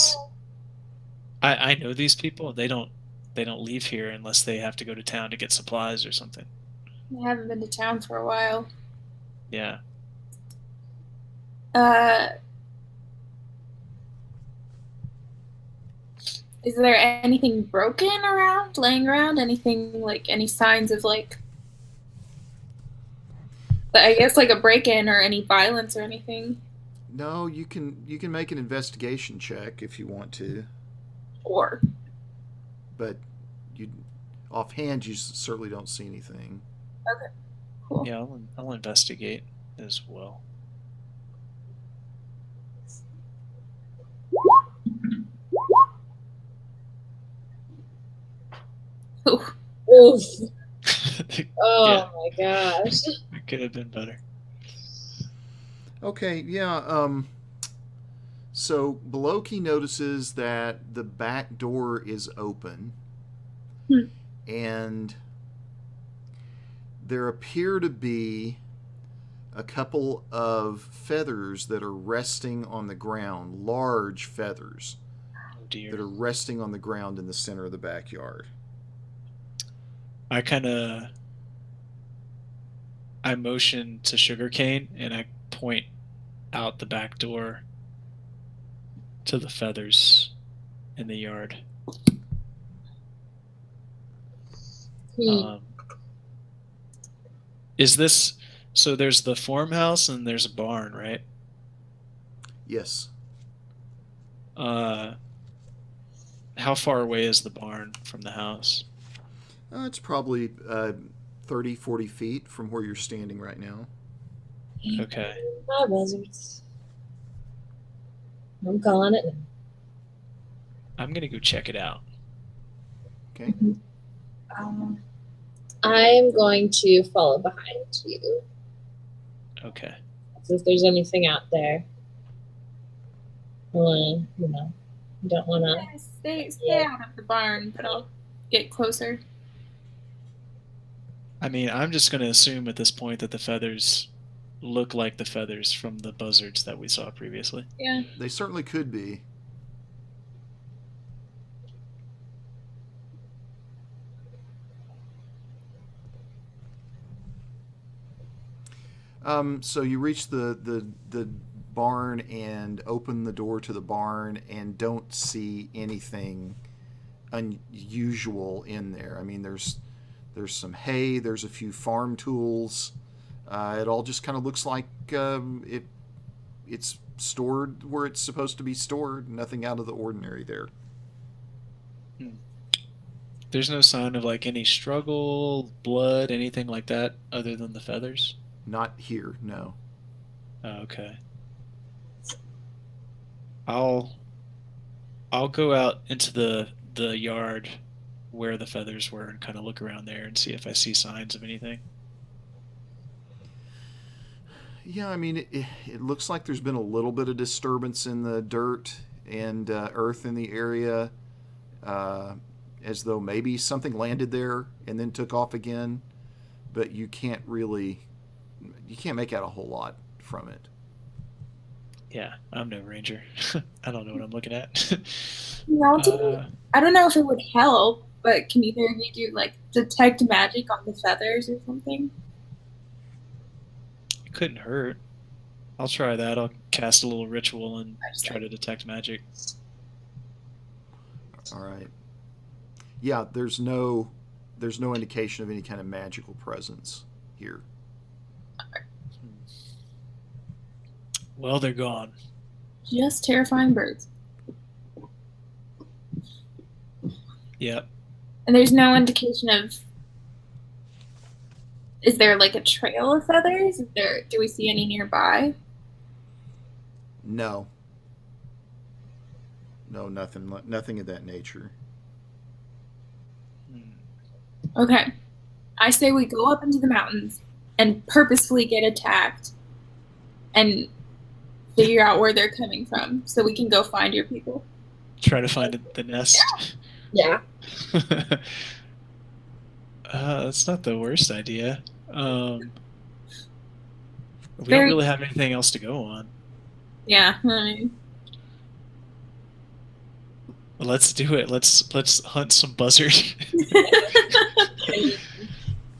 I know these people. They don't leave here unless they have to go to town to get supplies or something. I haven't been to town for a while. Yeah. Is there anything broken around, laying around? Anything like any signs of like, I guess like a break-in or any violence or anything? No, you can make an investigation check if you want to, Or but you offhand you certainly don't see anything. okay, cool. Yeah, I'll investigate as well. Ooh. Oof. It Oh my gosh. could have been better. Okay, yeah. So Beloki notices that the back door is open, and there appear to be a couple of feathers that are resting on the ground, large feathers Oh dear. that are resting on the ground in the center of the backyard. I motion to Sugarcane and I point out the back door to the feathers in the yard. Is this so? There's the farmhouse and there's a barn, right? Yes. How far away is the barn from the house? It's probably 30, 40 feet from where you're standing right now. Okay. My buzzards. I'm calling it. I'm gonna go check it out. Okay. I'm going to follow behind you. Okay. If there's anything out there, I want to, don't want to. Stay out of the barn, but I'll get closer. I mean, I'm just gonna assume at this point that the feathers look like the feathers from the buzzards that we saw previously. Yeah. They certainly could be. So you reach the barn and open the door to the barn and don't see anything unusual in there. I mean, there's some hay, there's a few farm tools. It all just kind of looks like it's stored where it's supposed to be stored. Nothing out of the ordinary there. There's no sign of like any struggle, blood, anything like that, other than the feathers. Not here, no. Oh, okay. I'll go out into the yard where the feathers were and kind of look around there and see if I see signs of anything. Yeah, I mean, it looks like there's been a little bit of disturbance in the dirt and earth in the area, as though maybe something landed there and then took off again, but you can't make out a whole lot from it. Yeah, I'm no ranger. I don't know what I'm looking at. I don't know if it would help, but can either of you do like detect magic on the feathers or something? It couldn't hurt. I'll try that. I'll cast a little ritual and try to detect magic. All right. Yeah, there's no indication of any kind of magical presence here. Well, they're gone. Just terrifying birds. Yep. And there's no indication of. Is there like a trail of feathers? Do we see any nearby? No. No, nothing of that nature. Okay. I say we go up into the mountains and purposefully get attacked and figure out where they're coming from so we can go find your people. Try to find the nest. Yeah. That's not the worst idea. We don't Very- really have anything else to go on. Yeah. Let's do it. Let's hunt some buzzard.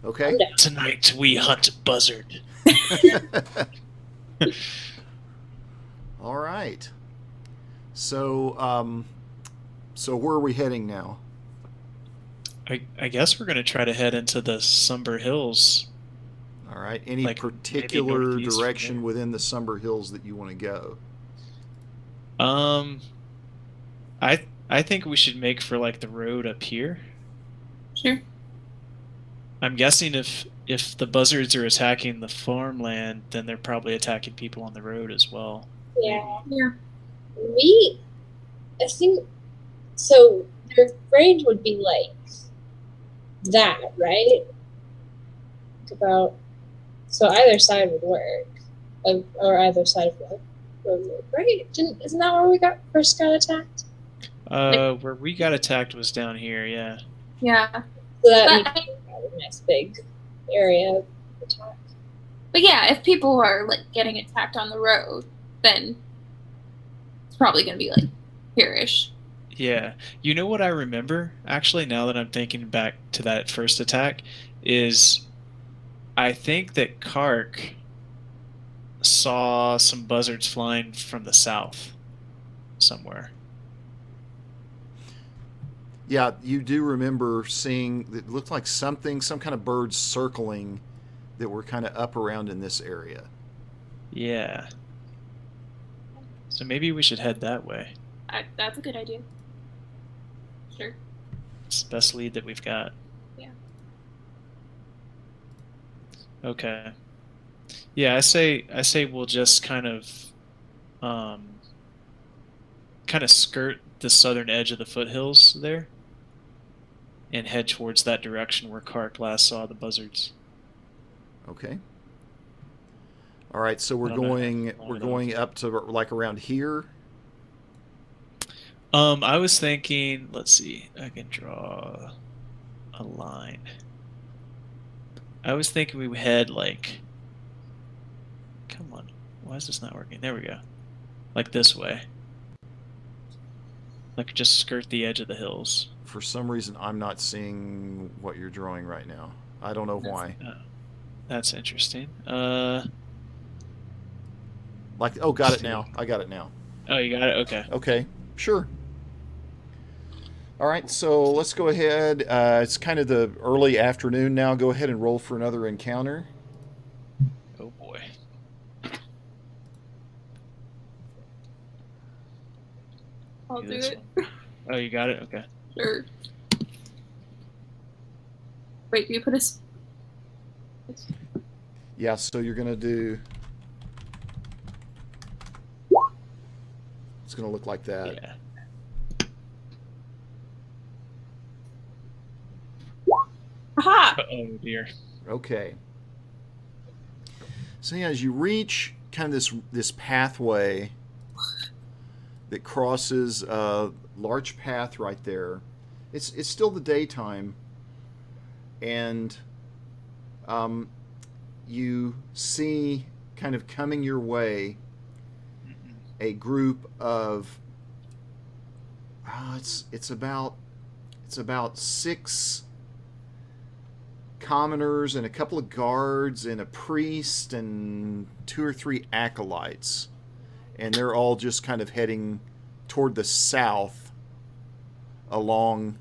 Okay. Tonight we hunt buzzard. All right. So where are we heading now? I guess we're gonna try to head into the Sumber Hills. All right. Any Like, particular maybe northeast from direction there. within the Sumber Hills that you want to go? I think we should make for like the road up here. Sure. I'm guessing if the buzzards are attacking the farmland, then they're probably attacking people on the road as well. Yeah. Yeah. I think, so their range would be like that, right? So either side would work. Or either side would work, right? Isn't that where first got attacked? Where we got attacked was down here, yeah. Yeah. So that means a nice big area of attack. But yeah, if people are like getting attacked on the road, then it's probably gonna be like here-ish. Yeah. You know what I remember, actually, now that I'm thinking back to that first attack, is I think that Kark saw some buzzards flying from the south somewhere. Yeah, you do remember seeing it looked like something, some kind of birds circling that were kind of up around in this area. Yeah. So maybe we should head that way. That's a good idea. Sure. It's the best lead that we've got. Yeah. Okay. Yeah, I say we'll just kind of skirt the southern edge of the foothills there and head towards that direction where Kark last saw the buzzards. Okay. All right, so we're going up to like around here. I was thinking, let's see, I can draw a line. I was thinking we would head like, come on, why is this not working? There we go. Like this way. Like just skirt the edge of the hills. For some reason, I'm not seeing what you're drawing right now. I don't know why. That's interesting. Like, oh, got it now. I got it now. Oh, you got it? Okay. Okay, sure. All right, so let's go ahead. It's kind of the early afternoon now. Go ahead and roll for another encounter. Oh, boy. I'll do it. Oh, you got it? Okay. Sure. Wait, do you put a... Yeah, so you're going to do... It's going to look like that. Yeah. Aha! Oh, dear. Okay. So yeah, as you reach kind of this pathway that crosses a large path right there, it's still the daytime, and you see kind of coming your way a group of it's about 6 commoners and a couple of guards and a priest and 2 or 3 acolytes, and they're all just kind of heading toward the south along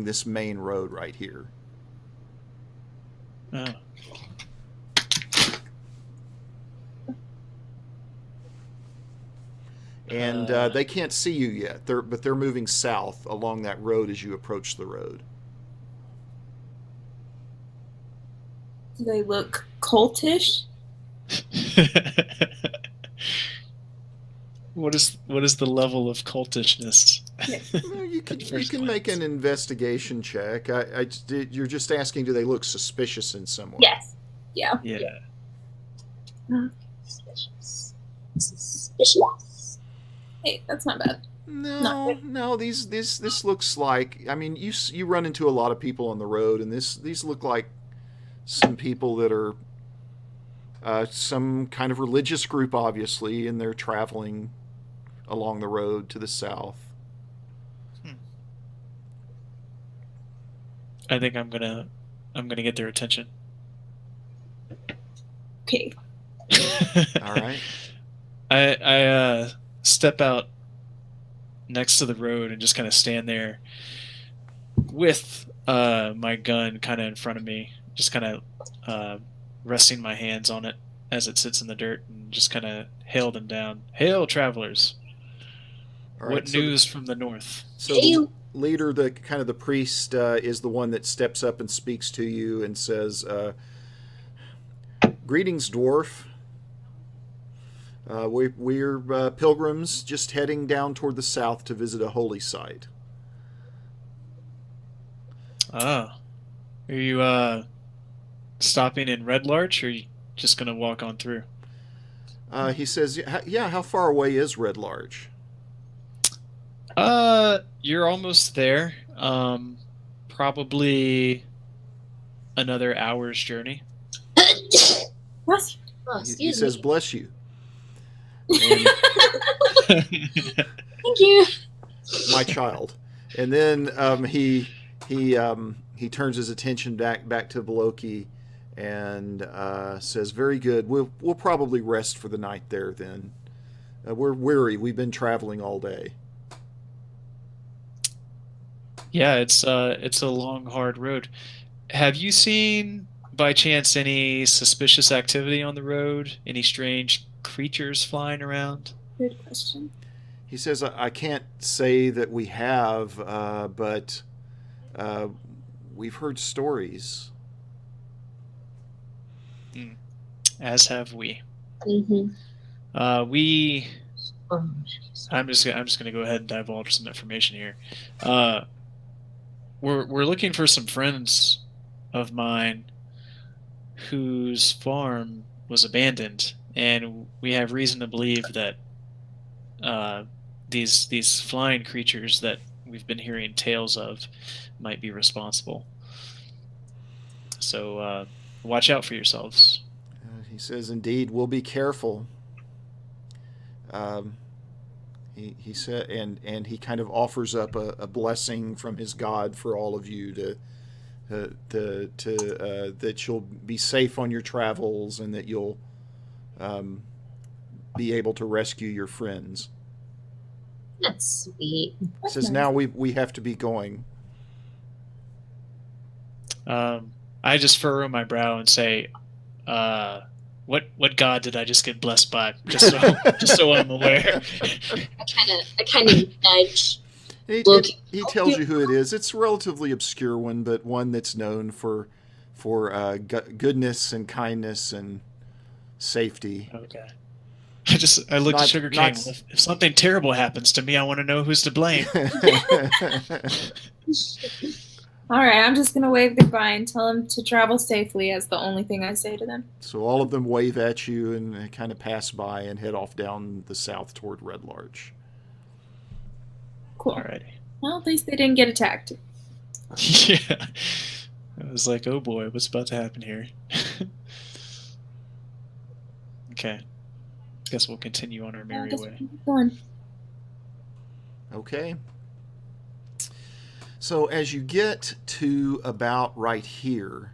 this main road right here. Oh. And they can't see you yet. They're moving south along that road as you approach the road. Do they look cultish? What is the level of cultishness? Well, you can make an investigation check. You're just asking, do they look suspicious in some way? Yes. Yeah. Yeah. Suspicious. Hey, that's not bad. No. This looks like. I mean, you run into a lot of people on the road, and these look like some people that are some kind of religious group, obviously, and they're traveling along the road to the south. I think I'm gonna get their attention. Okay. All right. I step out next to the road and just kind of stand there with my gun kind of in front of me, just kind of resting my hands on it as it sits in the dirt, and just kind of hail them down. Hail, travelers! All right, What news from the north? So the leader, the priest, is the one that steps up and speaks to you and says, "Greetings, dwarf. We're pilgrims just heading down toward the south to visit a holy site." Ah, are you stopping in Red Larch, or are you just gonna walk on through? He says, "Yeah. How far away is Red Larch?" You're almost there. Probably another hour's journey. What? Oh, He excuse says, me. "Bless you." And Thank you. my child. And then he turns his attention back to Beloki and says, "Very good. We'll probably rest for the night there. Then we're weary. We've been traveling all day." Yeah, it's a long, hard road. Have you seen, by chance, any suspicious activity on the road? Any strange creatures flying around? Good question. He says, "I can't say that we have, but we've heard stories." As have we. Mm-hmm. We. Oh, I'm just gonna go ahead and divulge some information here. We're looking for some friends of mine whose farm was abandoned, and we have reason to believe that these flying creatures that we've been hearing tales of might be responsible. So watch out for yourselves. He says, "Indeed, we'll be careful." He said, and he kind of offers up a blessing from his God for all of you that you'll be safe on your travels and that you'll be able to rescue your friends. that's sweet. He says, "Now we have to be going." I just furrow my brow and say, what god did I just get blessed by? Just so I'm aware. I kind of nudge. He tells you who it is. It's a relatively obscure one, but one that's known for goodness and kindness and safety. Okay. I looked at Sugar King. If something terrible happens to me, I want to know who's to blame. All right, I'm just gonna wave goodbye and tell them to travel safely. As the only thing I say to them. So all of them wave at you and kind of pass by and head off down the south toward Red Larch. Cool. Alrighty. Well, at least they didn't get attacked. Yeah. I was like, oh boy, what's about to happen here? Okay. Guess we'll continue on our merry way. Okay. So as you get to about right here,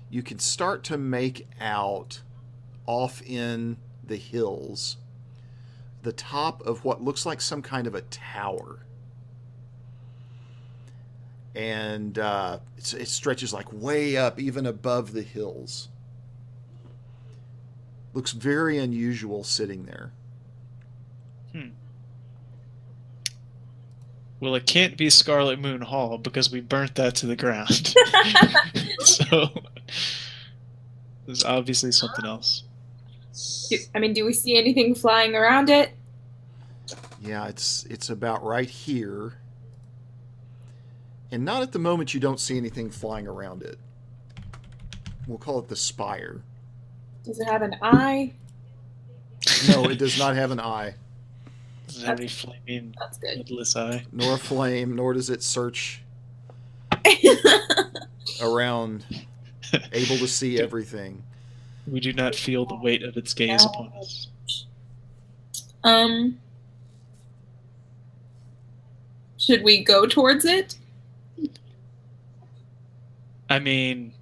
you can start to make out off in the hills the top of what looks like some kind of a tower. And it stretches like way up, even above the hills. Looks very unusual sitting there. Well, it can't be Scarlet Moon Hall because we burnt that to the ground. So there's obviously something else. Do we see anything flying around it? Yeah, it's about right here. And not at the moment you don't see anything flying around it. We'll call it the spire. Does it have an eye? No, it does not have an eye. Does it have any flaming, headless eye? Nor a flame, nor does it search around, able to see everything. We do not feel the weight of its gaze upon us. Should we go towards it? I mean,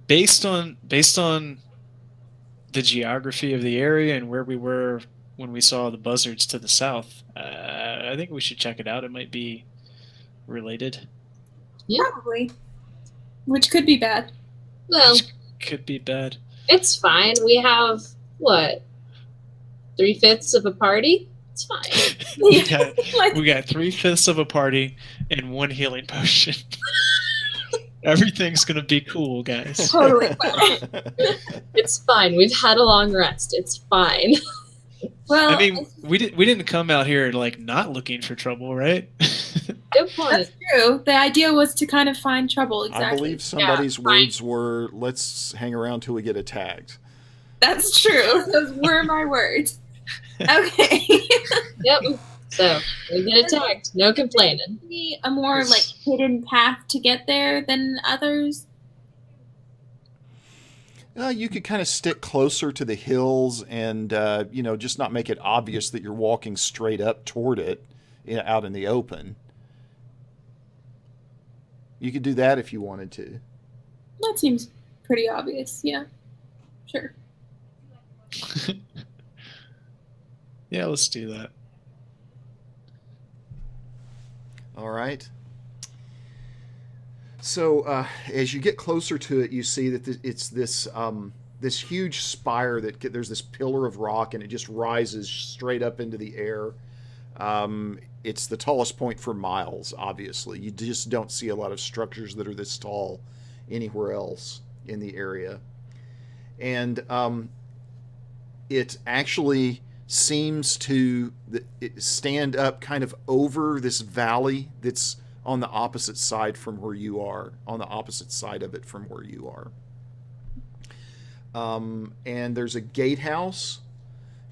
based on the geography of the area and where we were when we saw the buzzards to the south, I think we should check it out. It might be related. Yeah. Probably. Which could be bad. Well, Which could be bad. it's fine. We have, what, 3/5 of a party? It's fine. we got 3/5 of a party and 1 healing potion. Everything's gonna be cool, guys. Totally fine. It's fine. We've had a long rest. It's fine. Well, I mean, we didn't come out here like not looking for trouble, right? Good point. that's true. The idea was to kind of find trouble. Exactly. I believe somebody's words were, "Let's hang around till we get attacked." That's true. Those were my words. Okay. Yep. So we get attacked. No complaining. Maybe a more like hidden path to get there than others. You could kind of stick closer to the hills and, just not make it obvious that you're walking straight up toward it out in the open. You could do that if you wanted to. That seems pretty obvious. Yeah, sure. Yeah, let's do that. All right. So as you get closer to it, you see that it's this huge spire there's this pillar of rock, and it just rises straight up into the air. It's the tallest point for miles. Obviously, you just don't see a lot of structures that are this tall anywhere else in the area, and it actually seems to stand up kind of over this valley that's on the opposite side from where you are, on the opposite side of it from where you are. And there's a gatehouse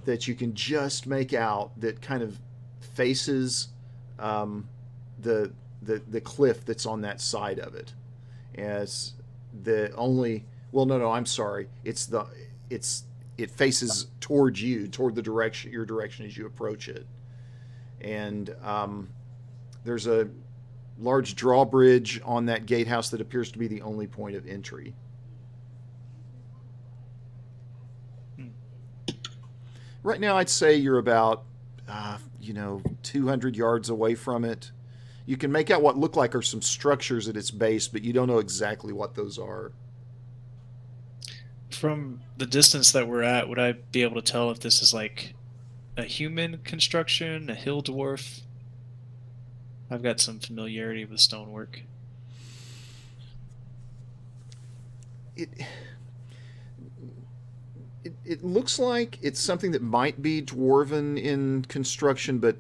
that you can just make out that kind of faces the cliff that's on that side of it. As the only, well, no, I'm sorry. It faces towards you, toward your direction as you approach it. And there's a large drawbridge on that gatehouse that appears to be the only point of entry. Right now, I'd say you're about, 200 yards away from it. You can make out what look like are some structures at its base, but you don't know exactly what those are. From the distance that we're at, would I be able to tell if this is like a human construction, a hill dwarf? I've got some familiarity with stonework. It looks like it's something that might be dwarven in construction, but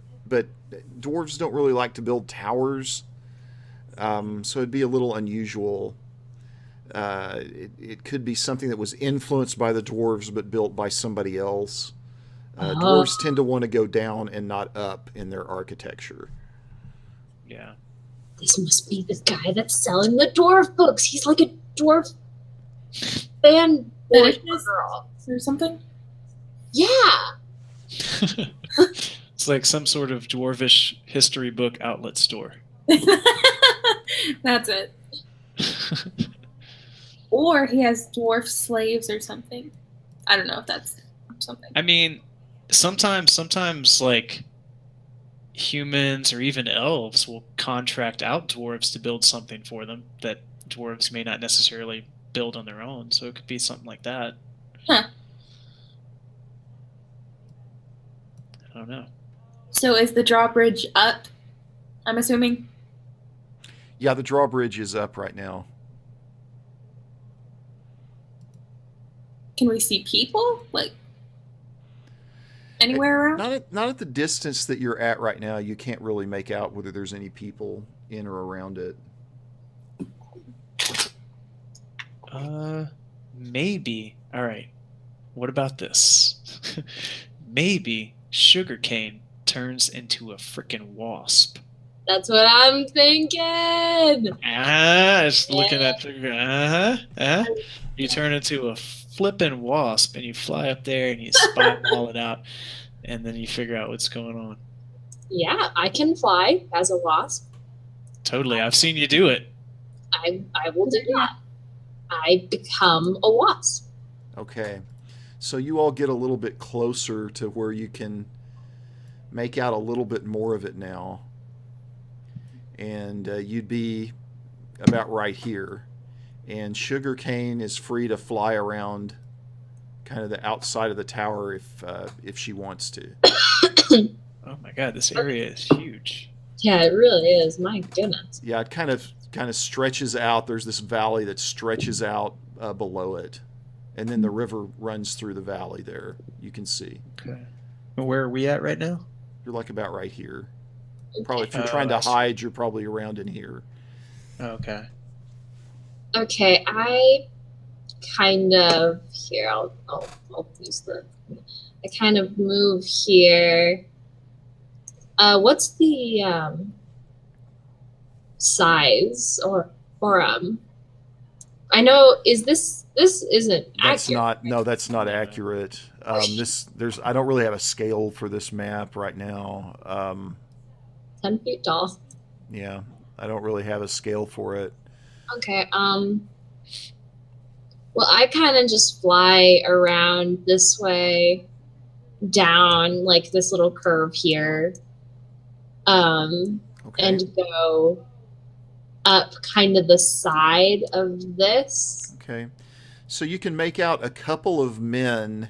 dwarves don't really like to build towers, so it'd be a little unusual. It could be something that was influenced by the dwarves but built by somebody else. Dwarves tend to want to go down and not up in their architecture. Yeah. This must be the guy that's selling the dwarf books. He's like a dwarf fan boy girl or something. Yeah. It's like some sort of dwarvish history book outlet store. That's it. Or he has dwarf slaves or something. I don't know if that's something. I mean, sometimes like humans or even elves will contract out dwarves to build something for them that dwarves may not necessarily build on their own. So it could be something like that. Huh. I don't know. So is the drawbridge up, I'm assuming? Yeah, the drawbridge is up right now. Can we see people? Like, anywhere around? Not at the distance that you're at right now. You can't really make out whether there's any people in or around it. Maybe. All right. What about this? Maybe sugarcane turns into a frickin' wasp. That's what I'm thinking. Just looking at the you turn into a flippin' wasp and you fly up there and you spitball it out, and then you figure out what's going on. Yeah, I can fly as a wasp. Totally, I've seen you do it. I will do that. I become a wasp. Okay. So you all get a little bit closer to where you can make out a little bit more of it now. And you'd be about right here. And Sugarcane is free to fly around kind of the outside of the tower if she wants to. Oh my god, this area is huge. Yeah, it really is. My goodness. Yeah, it kind of stretches out. There's this valley that stretches out below it. And then the river runs through the valley there. You can see. Okay. Where are we at right now? You're like about right here. Probably if you're trying to hide, you're probably around in here. Okay. Okay, I kind of here. I'll use the. I kind of move here. What's the size or I know. Is this isn't That's accurate? not. No, that's not accurate. I don't really have a scale for this map right now. 10 feet tall. Yeah, I don't really have a scale for it. Okay. Well, I kind of just fly around this way, down like this little curve here, Okay. and go up kind of the side of this. Okay. So you can make out a couple of men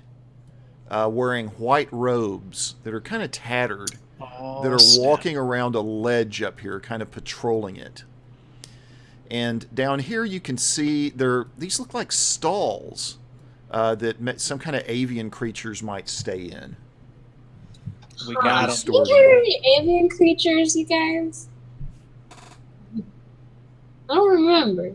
wearing white robes that are kind of tattered, that are snap. walking around a ledge up here, kind of patrolling it. And down here you can see these look like stalls that some kind of avian creatures might stay in. We got Do him. you hear any alien creatures, you guys? I don't remember.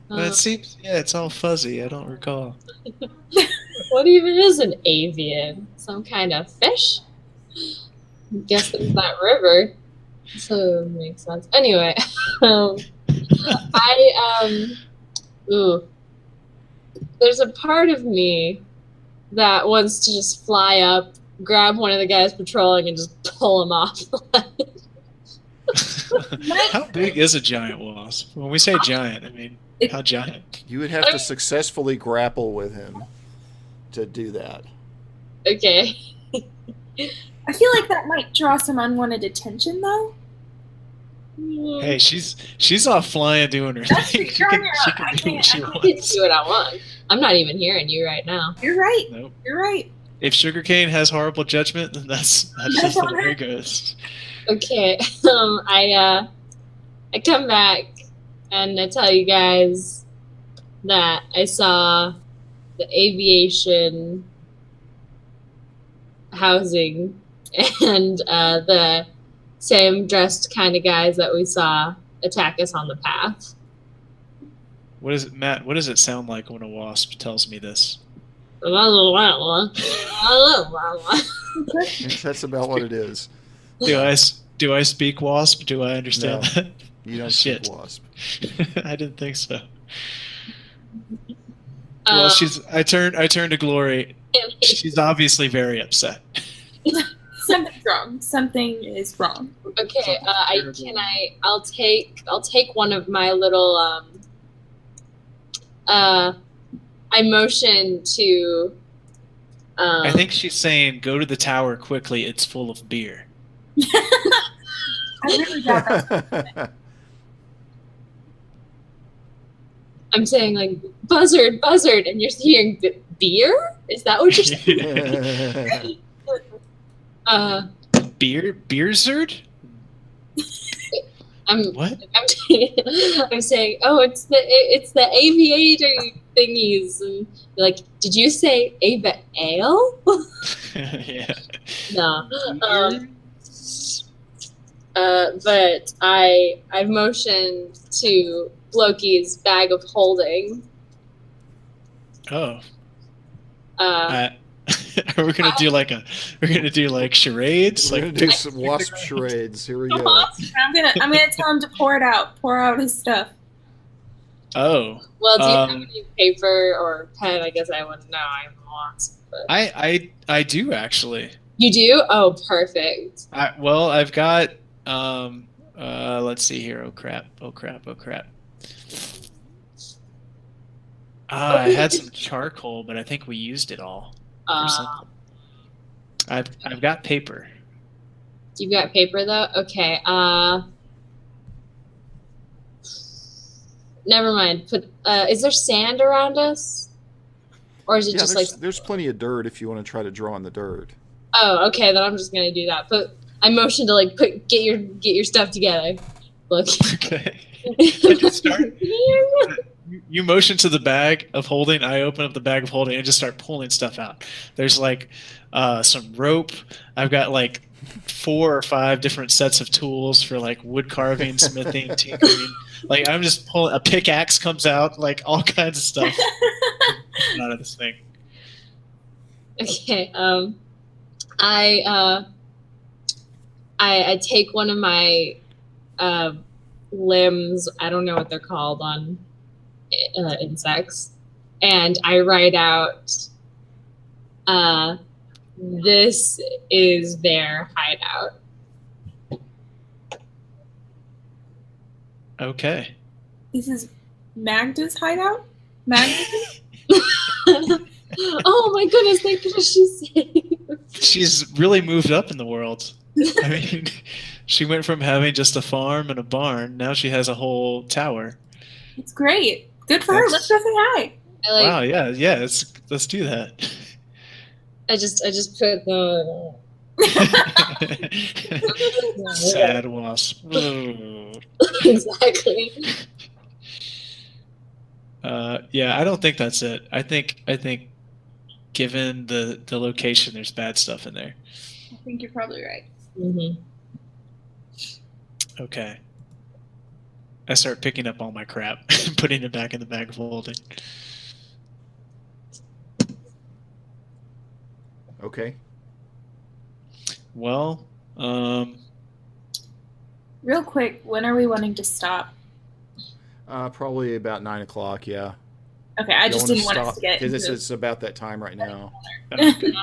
Well, it seems, yeah, it's all fuzzy. I don't recall. What even is an avian? Some kind of fish? I guess there's that river. So it makes sense. Anyway, ooh. There's a part of me that wants to just fly up, grab one of the guys patrolling, and just pull him off. How big is a giant wasp? When we say giant, I mean, how giant? You would have to successfully grapple with him to do that. Okay. I feel like that might draw some unwanted attention, though. Hey, she's off flying doing her That's thing. true. She can I do what she I can wants. do what I want. I'm not even hearing you right now. You're right. Nope. You're right. If Sugarcane has horrible judgment, then that's just the way it goes. Okay. I come back and I tell you guys that I saw the aviation housing and the same dressed kind of guys that we saw attack us on the path. What is it, Matt? What does it sound like when a wasp tells me this? That's about what it is. Do I speak wasp? Do I understand No, that? You don't Shit. speak wasp. I didn't think so. Well, I turn to Glory. She's obviously very upset. Something's wrong. Something is wrong. Okay, I'll take one of my little I motion to I think she's saying, "Go to the tower quickly. It's full of beer." I really doubt that. I'm saying like buzzard, and you're hearing beer? Is that what you're saying? Beerzard? What? I'm saying, oh, it's the aviator thingies. And you're like, did you say ale? Yeah. No. But I motioned to Loki's bag of holding. Oh. Are we gonna do like charades? We're gonna do some wasp charades. Here we go. I'm gonna tell him to pour it out. Pour out his stuff. Oh. Well, do you have any paper or pen? I guess I wouldn't know. I'm lost. But... I do actually. You do? Oh, perfect. I've got let's see here. Oh crap. I had some charcoal, but I think we used it all. For something. I've got paper. You've got paper though? Okay. Never mind. Is there sand around us? Or is it just like there's plenty of dirt if you want to try to draw in the dirt. Oh, okay, then I'm just gonna do that. But I motioned to like get your stuff together. Look. Okay. I just start. You motion to the bag of holding. I open up the bag of holding and just start pulling stuff out. There's like some rope. I've got like 4 or 5 different sets of tools for like wood carving, smithing, tinkering. Like I'm just pulling. A pickaxe comes out. Like all kinds of stuff out of this thing. Okay. I take one of my limbs. I don't know what they're called on insects. And I write out, this is their hideout. Okay. This is Magda's hideout? Magda? Oh my goodness, thank goodness she's safe. She's really moved up in the world. I mean, she went from having just a farm and a barn. Now she has a whole tower. It's great. Good for her. Let's go say hi. Wow, yeah. Let's do that. I just put the Sad wasp. exactly. Yeah, I don't think that's it. I think given the location, there's bad stuff in there. I think you're probably right. Mm-hmm. Okay. I start picking up all my crap and putting it back in the bag of holding. Okay. Well, Real quick, when are we wanting to stop? Probably about 9 o'clock. Yeah. Okay, I just didn't want us to get because into it's about that time right now. okay.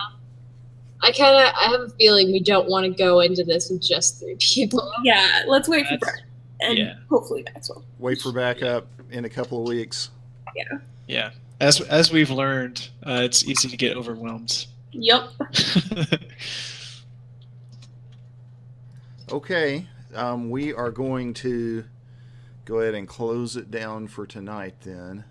I have a feeling we don't want to go into this with just 3 people. Yeah, let's wait for That's- Brett. And yeah. hopefully Maxwell. Wait for backup in a couple of weeks. Yeah. As we've learned, it's easy to get overwhelmed. Yep. Okay. We are going to go ahead and close it down for tonight then.